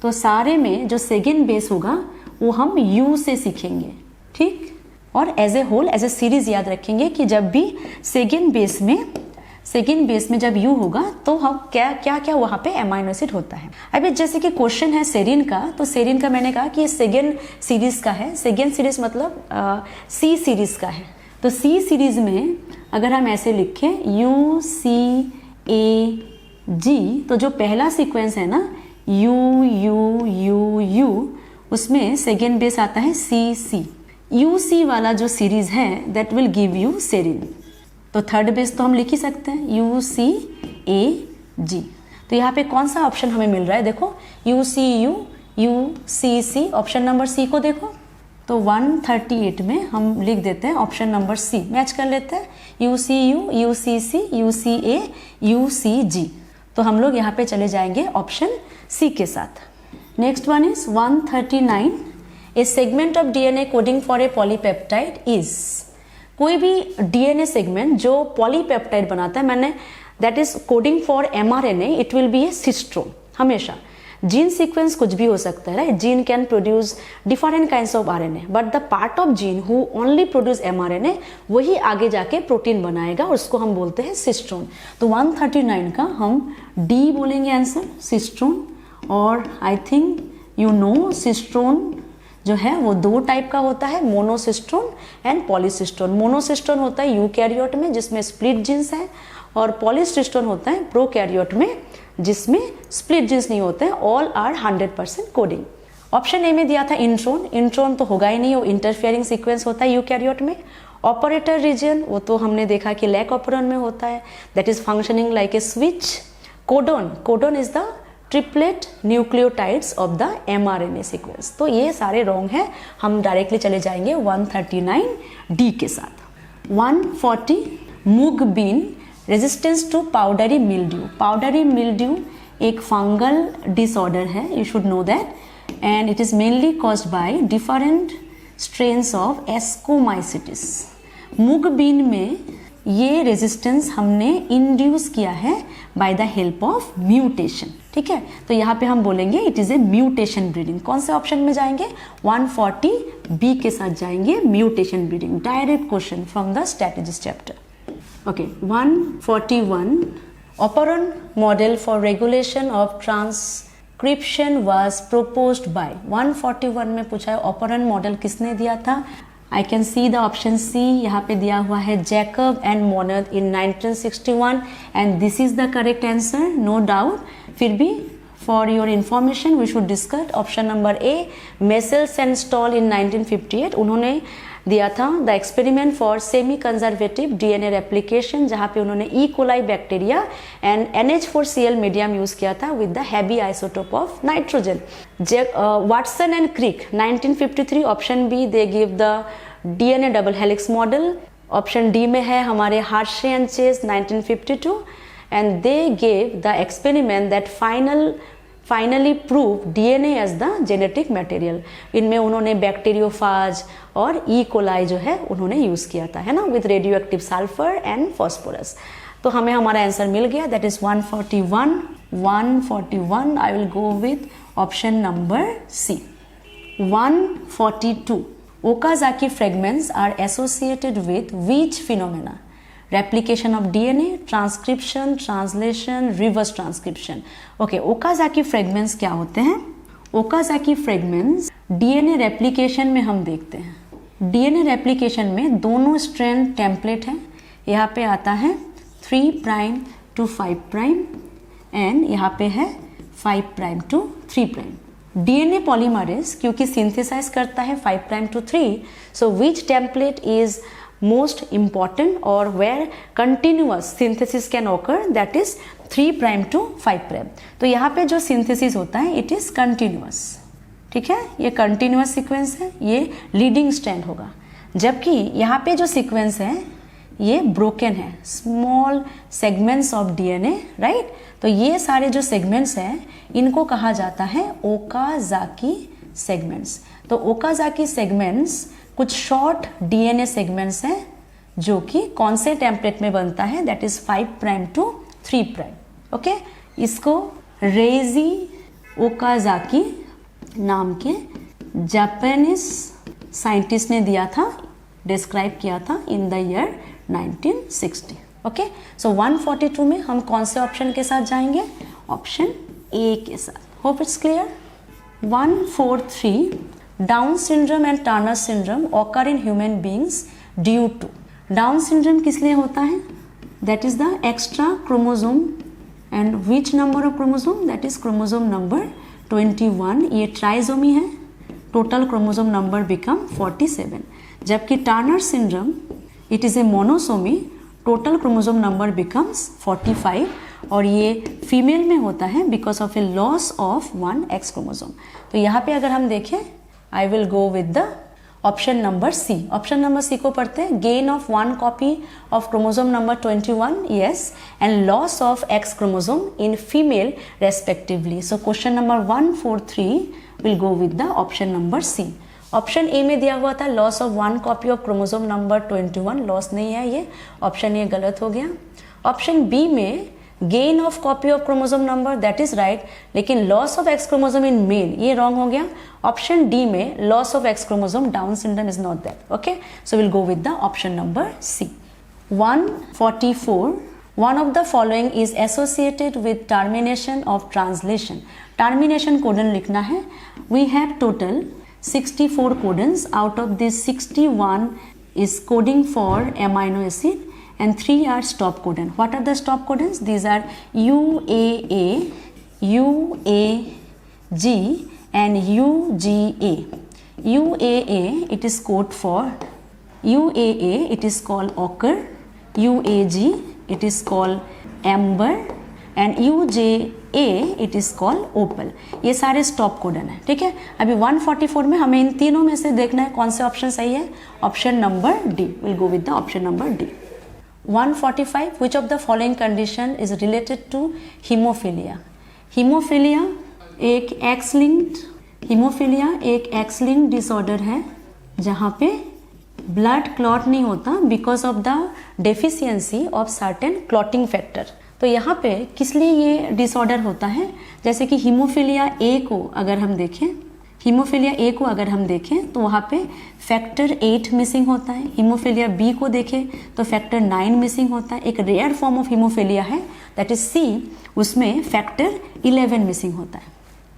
तो सारे में जो सेकेंड बेस होगा वो हम यू से सीखेंगे, ठीक। और as a whole as a series याद रखेंगे कि जब भी सेकेंड बेस में जब यू होगा तो हम क्या क्या क्या वहाँ पे एमाइनो एसिड होता है। अभी जैसे कि क्वेश्चन है सेरीन का, तो सेरीन का मैंने कहा कि ये सेकेंड सीरीज का है, सेकेंड सीरीज मतलब सी सीरीज का है। तो सी सीरीज में अगर हम ऐसे लिखें यू सी ए जी, तो जो पहला सीक्वेंस है ना यू यू यू यू, उसमें सेकेंड बेस आता है सी सी। यू सी वाला जो सीरीज है that will give you serine. तो थर्ड बेस तो हम लिख ही सकते हैं यू सी ए जी। तो यहाँ पे कौन सा ऑप्शन हमें मिल रहा है, देखो U C U U C C, option number C को देखो। तो 138 में हम लिख देते हैं ऑप्शन नंबर सी, मैच कर लेते हैं U C U U C C U C A U C G. तो हम लोग यहाँ पे चले जाएंगे ऑप्शन सी के साथ। Next one is 139, a segment of DNA coding for a polypeptide is. कोई भी डीएनए सेगमेंट जो पॉलीपेप्टाइड बनाता है, मैंने that is coding for mRNA, it will be a cistron. हमेशा जीन सीक्वेंस कुछ भी हो सकता है, right. Gene can produce different kinds of RNA, but the part of gene who only produce mRNA वही आगे जाके प्रोटीन बनाएगा और उसको हम बोलते हैं सिस्ट्रोन। तो 139 का हम डी बोलेंगे आंसर, सिस्ट्रोन। और आई थिंक यू नो सिस्ट्रोन जो है वो दो टाइप का होता है, मोनोसिस्ट्रोन एंड पॉलीसिस्ट्रोन। मोनोसिस्ट्रोन होता है यूकैरियोट में जिसमें स्प्लिट जीन्स है, और पॉलीसिस्ट्रोन होता है प्रोकैरियोट में जिसमें स्प्लिट जीन्स नहीं होते हैं, all are 100% coding. Option A में दिया था इंट्रोन, इंट्रोन तो होगा ही नहीं, वो इंटरफेयरिंग सीक्वेंस होता है यूकैरियोट में। ऑपरेटर रीजन वो तो हमने देखा कि लैक ऑपरन में होता है, that is functioning like a switch. Codon, codon is the triplet nucleotides of the mRNA sequence. तो ये सारे रॉन्ग है, हम डायरेक्टली चले जाएंगे 139 डी के साथ। 140 mung bean resistance to powdery mildew. Powdery mildew एक फंगल डिसऑर्डर है, you should know that, and it is mainly caused by different strains of ascomycetes. Mung bean में ये रेजिस्टेंस हमने इंड्यूस किया है by the help of mutation, ठीक है। तो यहाँ पे हम बोलेंगे it is a mutation breeding. कौन से ऑप्शन में जाएंगे, 140 बी के साथ जाएंगे, mutation breeding. Direct question from the strategies chapter. Okay 141, operon model for regulation of transcription was proposed by. 141 में पूछा है ऑपरन मॉडल किसने दिया था। I can see the option C, यहाँ पे दिया हुआ है Jacob and Monod in 1961, and this is the correct answer, no doubt. फिर भी for your information we should discuss option number A, Meselson and stall इन 1958 उन्होंने दिया था the experiment for semi conservative DNA replication, जहाँ पे उन्होंने E coli bacteria and NH4Cl medium use किया था with the heavy isotope of nitrogen. Watson and Crick 1953, option B they give the DNA double helix model. Option D में है हमारे Hershey and Chase 1952, and they gave the experiment that finally prove DNA as the genetic material. इनमें उन्होंने बैक्टीरियोफाज और ई कोलाई जो है उन्होंने यूज किया था, है ना, with radio active sulphur and phosphorus. तो हमें हमारा आंसर मिल गया, that is 141। 141 I will go with option number C. 142, Okazaki fragments are associated with which phenomena. Replication of DNA, transcription, translation, reverse transcription. Okay, Okazaki fragments क्या होते हैं। ओकाजाकी फ्रेगमेंट्स डीएनए रेप्लिकेशन में हम देखते हैं। डीएनए रेप्लिकेशन में दोनों स्ट्रैंड टेम्पलेट है, यहाँ पे आता है 3 प्राइम टू 5 प्राइम एंड यहाँ पे है 5 prime to 3 prime. DNA polymerase क्योंकि सिंथेसाइज करता है 5 prime to 3, so which template is most important or where continuous synthesis can occur, that is 3 prime to 5 prime। तो यहाँ पे जो synthesis होता है it is continuous, ठीक है, ये continuous sequence है, ये leading strand होगा। जबकि यहाँ पे जो sequence है ये broken है, small segments of DNA, right। तो ये सारे जो segments हैं इनको कहा जाता है ओकाजाकी segments। तो ओकाजाकी segments कुछ शॉर्ट डीएनए सेगमेंट्स हैं जो कि कौन से टेम्पलेट में बनता है, that is 5 prime to 3 prime. Okay, इसको रेजी ओकाजाकी नाम के जापानीज साइंटिस्ट ने दिया था, डिस्क्राइब किया था इन द ईयर 1960। ओके, सो 142 में हम कौन से ऑप्शन के साथ जाएंगे, ऑप्शन ए के साथ। Hope it's clear. 143 Down syndrome and Turner syndrome occur in human beings due to. Down syndrome किस लिए होता है, that is the extra chromosome and which number of chromosome, that is chromosome number 21। ये ट्राइजोमी है, टोटल क्रोमोसोम नंबर बिकम 47। जबकि Turner syndrome it is a monosomy, total chromosome number becomes 45 और ये फीमेल में होता है because of a loss of 1 X chromosome. तो यहाँ पे अगर हम देखें, I will go with the option number C. Option number C को पढ़ते हैं, gain of 1 copy of chromosome number 21, yes, and loss of X chromosome in female respectively. So question number 143 will go with the option number C. Option A में दिया हुआ था loss of 1 copy of chromosome number 21, loss नहीं है ये, ऑप्शन ए गलत हो गया। ऑप्शन बी में gain of copy of chromosome number, that is right, लेकिन loss of X chromosome in male ये रॉन्ग हो गया। ऑप्शन डी में loss of X chromosome Down syndrome is not that. Okay, so will go with the option number C. 144 one of the following is associated with termination of translation. Termination codon लिखना है। We have total 64 codons. Out of this 61 is coding for amino acid and 3 are stop codon. What are the stop codons? These are UAA, UAG and UGA. UAA it is code for UAA it is called ochre, UAG it is called amber and UJA it is called opal. ये सारे स्टॉप कोडन है, ठीक है। अभी 144 में हमें इन तीनों में से देखना है कौन से ऑप्शन सही है, option number D. Will go with the option number D. 145 which of the following condition is related to haemophilia. Haemophilia एक एक्स लिंक्ड डिसऑर्डर है जहाँ पे ब्लड क्लॉट नहीं होता because of the deficiency of certain clotting factor. तो यहाँ पे किस लिए ये डिसऑर्डर होता है, जैसे कि हीमोफीलिया ए को अगर हम देखें तो वहाँ पे फैक्टर 8 मिसिंग होता है। हीमोफीलिया बी को देखें तो फैक्टर 9 मिसिंग होता है। एक रेयर फॉर्म ऑफ हीमोफीलिया है दैट इज सी, उसमें फैक्टर 11 मिसिंग होता है।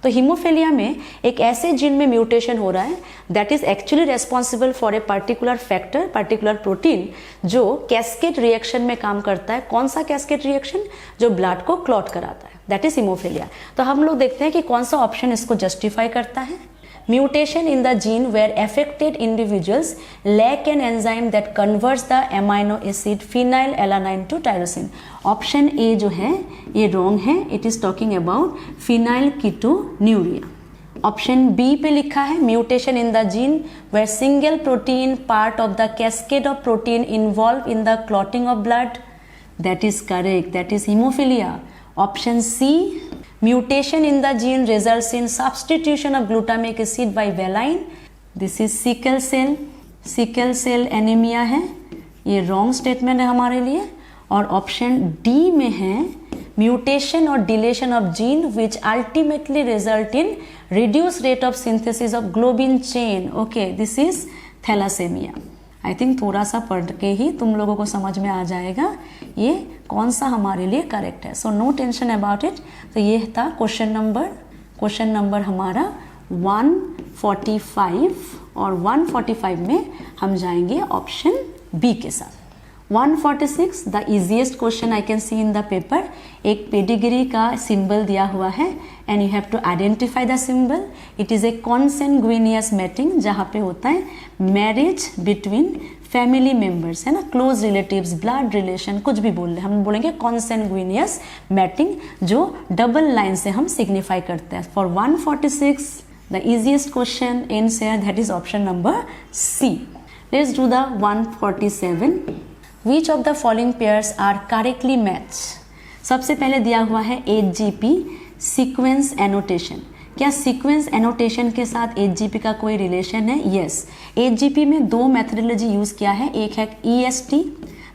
तो हीमोफीलिया में एक ऐसे जीन में म्यूटेशन हो रहा है that is actually responsible for a particular factor, particular protein जो कैस्केड रिएक्शन में काम करता है। कौन सा कैस्केड रिएक्शन, जो ब्लड को क्लॉट कराता है, दैट इज हीमोफीलिया। तो हम लोग देखते हैं कि कौन सा ऑप्शन इसको जस्टिफाई करता है। Mutation in the gene where affected individuals lack an enzyme that converts the amino acid phenylalanine to tyrosine. Option A जो है ये रॉन्ग है, इट इज टॉकिंग अबाउट फिनाइल कीटोन्यूरिया। ऑप्शन बी पे लिखा है mutation in the gene where single protein part of the cascade of protein involve in the clotting of blood, that is correct, that is haemophilia. Option C mutation in the gene results in substitution of glutamic acid by valine, this is sickle cell anemia है, ये wrong statement है हमारे लिए। और ऑप्शन डी में है म्यूटेशन और deletion of gene which ultimately result in reduce rate of synthesis of globin chain. Okay, this is thalassaemia. I think थोड़ा सा पढ़ के ही तुम लोगों को समझ में आ जाएगा ये कौन सा हमारे लिए करेक्ट है। So no tension about it. तो ये था क्वेश्चन नंबर हमारा 145 और 145 में हम जाएंगे ऑप्शन बी के साथ। 146 the easiest question I can see in the paper. एक पेडिग्री का सिंबल दिया हुआ है and you have to identify the symbol. It is a consanguineous mating जहाँ पे होता है मैरिज बिटवीन फैमिली मेम्बर्स, है ना, क्लोज रिलेटिव्स, ब्लड रिलेशन, कुछ भी बोल रहे हम बोलेंगे कॉन्सेंगुइनियस मैटिंग, जो डबल लाइन से हम सिग्निफाई करते हैं। For 146 the easiest question in share that is option number C. Let's do the 147। Which of the following pairs are correctly matched? सबसे पहले दिया हुआ है 8GP सीक्वेंस एनोटेशन। क्या सीक्वेंस एनोटेशन के साथ HGP का कोई रिलेशन है? यस, HGP में दो मेथडोलॉजी यूज किया है, एक है EST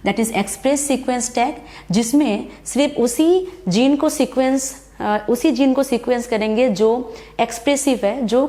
that is express sequence tag, जिसमें सिर्फ उसी जीन को सीक्वेंस करेंगे जो एक्सप्रेसिव है, जो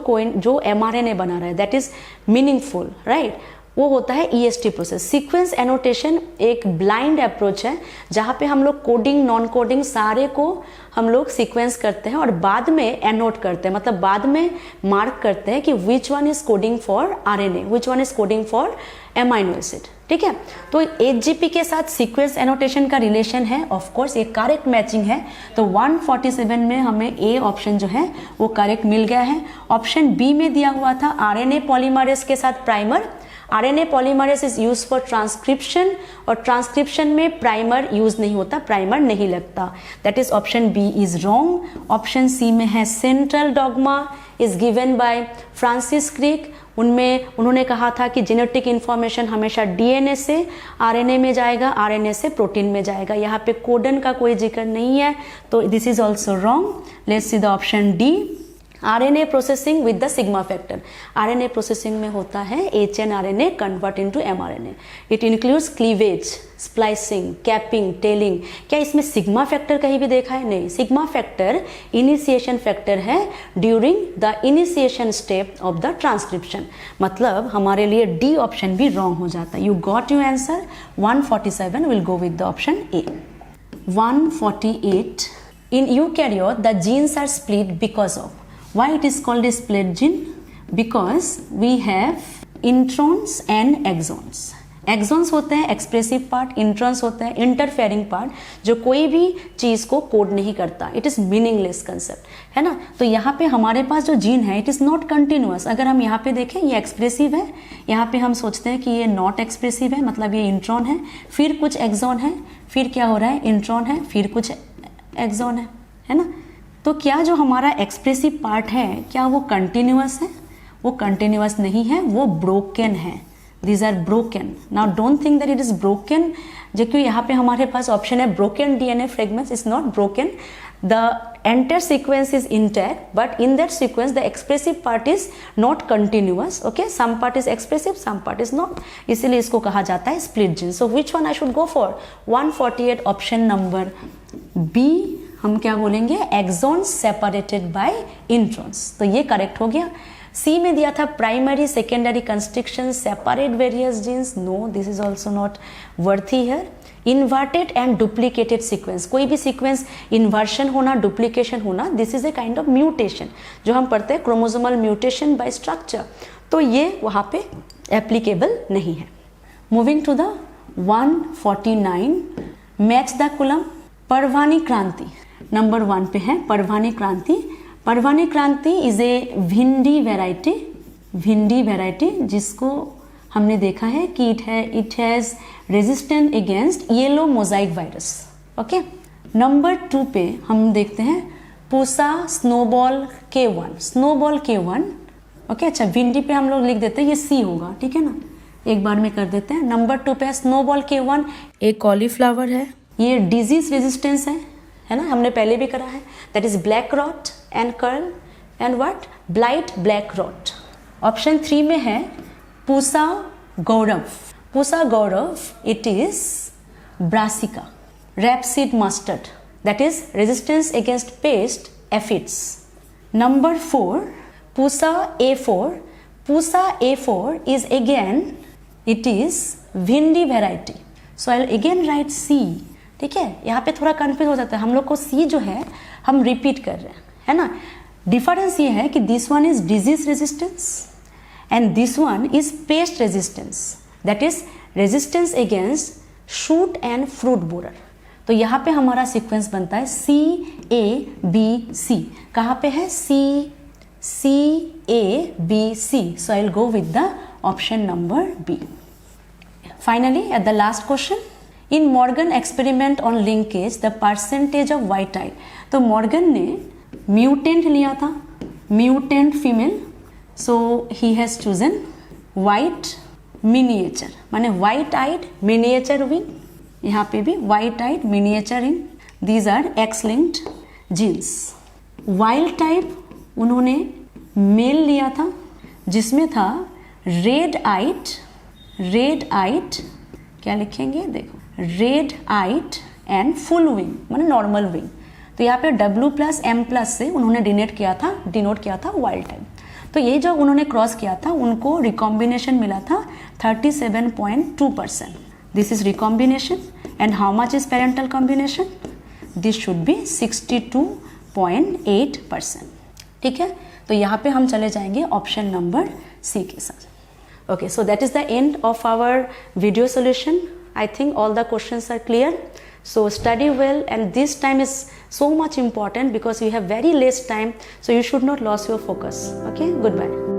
mRNA बना रहा है, दैट इज मीनिंगफुल, राइट, वो होता है EST प्रोसेस। सीक्वेंस एनोटेशन एक ब्लाइंड अप्रोच है जहाँ पे हम लोग कोडिंग नॉन कोडिंग सारे को हम लोग सीक्वेंस करते हैं और बाद में एनोट करते हैं, मतलब बाद में मार्क करते हैं कि which one is coding for RNA, which one is coding for amino acid, ठीक है। तो HGP के साथ सीक्वेंस एनोटेशन का रिलेशन है, ऑफ कोर्स ये करेक्ट मैचिंग है। तो 147 में हमें ए ऑप्शन जो है वो करेक्ट मिल गया है। ऑप्शन बी में दिया हुआ था RNA पॉलीमरेज के साथ primer. RNA polymerase is use for transcription, और ट्रांसक्रिप्शन में प्राइमर यूज नहीं होता, प्राइमर नहीं लगता, that is option B is wrong. Option C में है central dogma is given by Francis Crick. उन्होंने कहा था कि जेनेटिक इंफॉर्मेशन हमेशा DNA से RNA में जाएगा, RNA से प्रोटीन में जाएगा, यहाँ पे कोडन का कोई जिक्र नहीं है, तो this is also wrong. Let's see the option D, RNA processing with the sigma factor. RNA processing में होता है hnRNA convert into mRNA। It includes cleavage, splicing, capping, telling. क्या इसमें सिग्मा फैक्टर कहीं भी देखा है? नहीं, सिग्मा फैक्टर इनिशिएशन फैक्टर है during the initiation step of the transcription. मतलब हमारे लिए डी ऑप्शन भी रॉन्ग हो जाता है। You got your answer 147 will go with the option A. 148 in eukaryote the genes are split because of. Why it is called a split gene? Because we have introns and exons. Exons होते हैं एक्सप्रेसिव पार्ट, इंट्रॉन्स होते हैं इंटरफेयरिंग पार्ट, जो कोई भी चीज को कोड नहीं करता, इट इज मीनिंगलेस कंसेप्ट, है ना। तो यहाँ पे हमारे पास जो जीन है इट इज नॉट कंटिन्यूअस। अगर हम यहाँ पे देखें ये एक्सप्रेसिव है, यहाँ पे हम सोचते हैं कि ये नॉट एक्सप्रेसिव है, मतलब ये इंट्रॉन है, फिर कुछ एक्सॉन है, फिर क्या हो रहा है, इंट्रॉन है, फिर कुछ एक्सॉन है ना। तो क्या जो हमारा एक्सप्रेसिव पार्ट है क्या वो कंटिन्यूअस है? वो कंटिन्यूअस नहीं है, वो ब्रोकन है। These are broken. Now don't think that it is broken, जो कि यहाँ पे हमारे पास ऑप्शन है broken DNA fragments is not broken. The entire sequence is intact, but in that sequence the expressive part is not continuous, okay, some part is expressive, some part is not, इसीलिए इसको कहा जाता है split gene. So which one I should go for? 148 option number B हम क्या बोलेंगे, एक्सॉन सेपरेटेड बाय इंट्रॉन्स, तो ये करेक्ट हो गया। सी में दिया था primary secondary construction separate various genes, no, this is also not worthy here. Inverted and duplicated sequence, कोई भी सीक्वेंस इन्वर्शन होना, डुप्लीकेशन होना, this is a kind of mutation, जो हम पढ़ते हैं क्रोमोसोमल म्यूटेशन बाय स्ट्रक्चर, तो ये वहाँ पे एप्लीकेबल नहीं है। Moving to the 149, match the column. परवानी क्रांति नंबर 1 पे है, परवानी क्रांति। परवानी क्रांति इज ए भिंडी वेराइटी, जिसको हमने देखा है कि it has resistant against yellow mosaic virus, okay. Number 2 पे हम देखते हैं पूसा स्नोबॉल K1, ओके। अच्छा, भिंडी पे हम लोग लिख देते हैं ये C होगा, ठीक है ना, एक बार में कर देते हैं। नंबर 2 पे स्नोबॉल K1 एक कॉलीफ्लावर है, ये डिजीज रेजिस्टेंस है ना, हमने पहले भी करा है, that is black rot and curl and what, blight black rot. Option 3 में है Pusa Gaurav, it is Brassica. Rapeseed mustard, that is resistance against pest aphids. Number 4 Pusa A4 is again, it is bhindi variety, so I again write C, ठीक है। यहाँ पे थोड़ा कंफ्यूज हो जाता है हम लोग को, C जो है हम रिपीट कर रहे हैं, है ना। डिफरेंस ये है कि this one is disease resistance and this one is paste resistance, that is resistance against shoot and fruit borer. तो यहाँ पे हमारा सीक्वेंस बनता है CABC। कहाँ पे है? CABC, so I'll go with the option number B. Finally, at the last question, in Morgan experiment on linkage, the percentage of white eye. तो मॉर्गन ने म्यूटेंट लिया था, mutant female, so he has chosen white miniature, माने white eyed miniature wing, यहाँ पे भी white eyed miniature in, these are X-linked genes. Wild type उन्होंने मेल लिया था जिसमें था रेड आइट, क्या लिखेंगे देखो, red eye and full wing मतलब नॉर्मल विंग। तो यहाँ पे W+M+ से उन्होंने डिनोट किया था वाइल्ड टाइप। तो ये जो उन्होंने क्रॉस किया था उनको रिकॉम्बिनेशन मिला था 37.2%। This is recombination and how much is parental combination, this should be 62.8%। ठीक है, तो यहाँ पे हम चले जाएंगे ऑप्शन नंबर सी के साथ। Okay, so that is the end of our video solution. I think all the questions are clear. So study well, and this time is so much important because we have very less time, so you should not lose your focus. Okay, goodbye.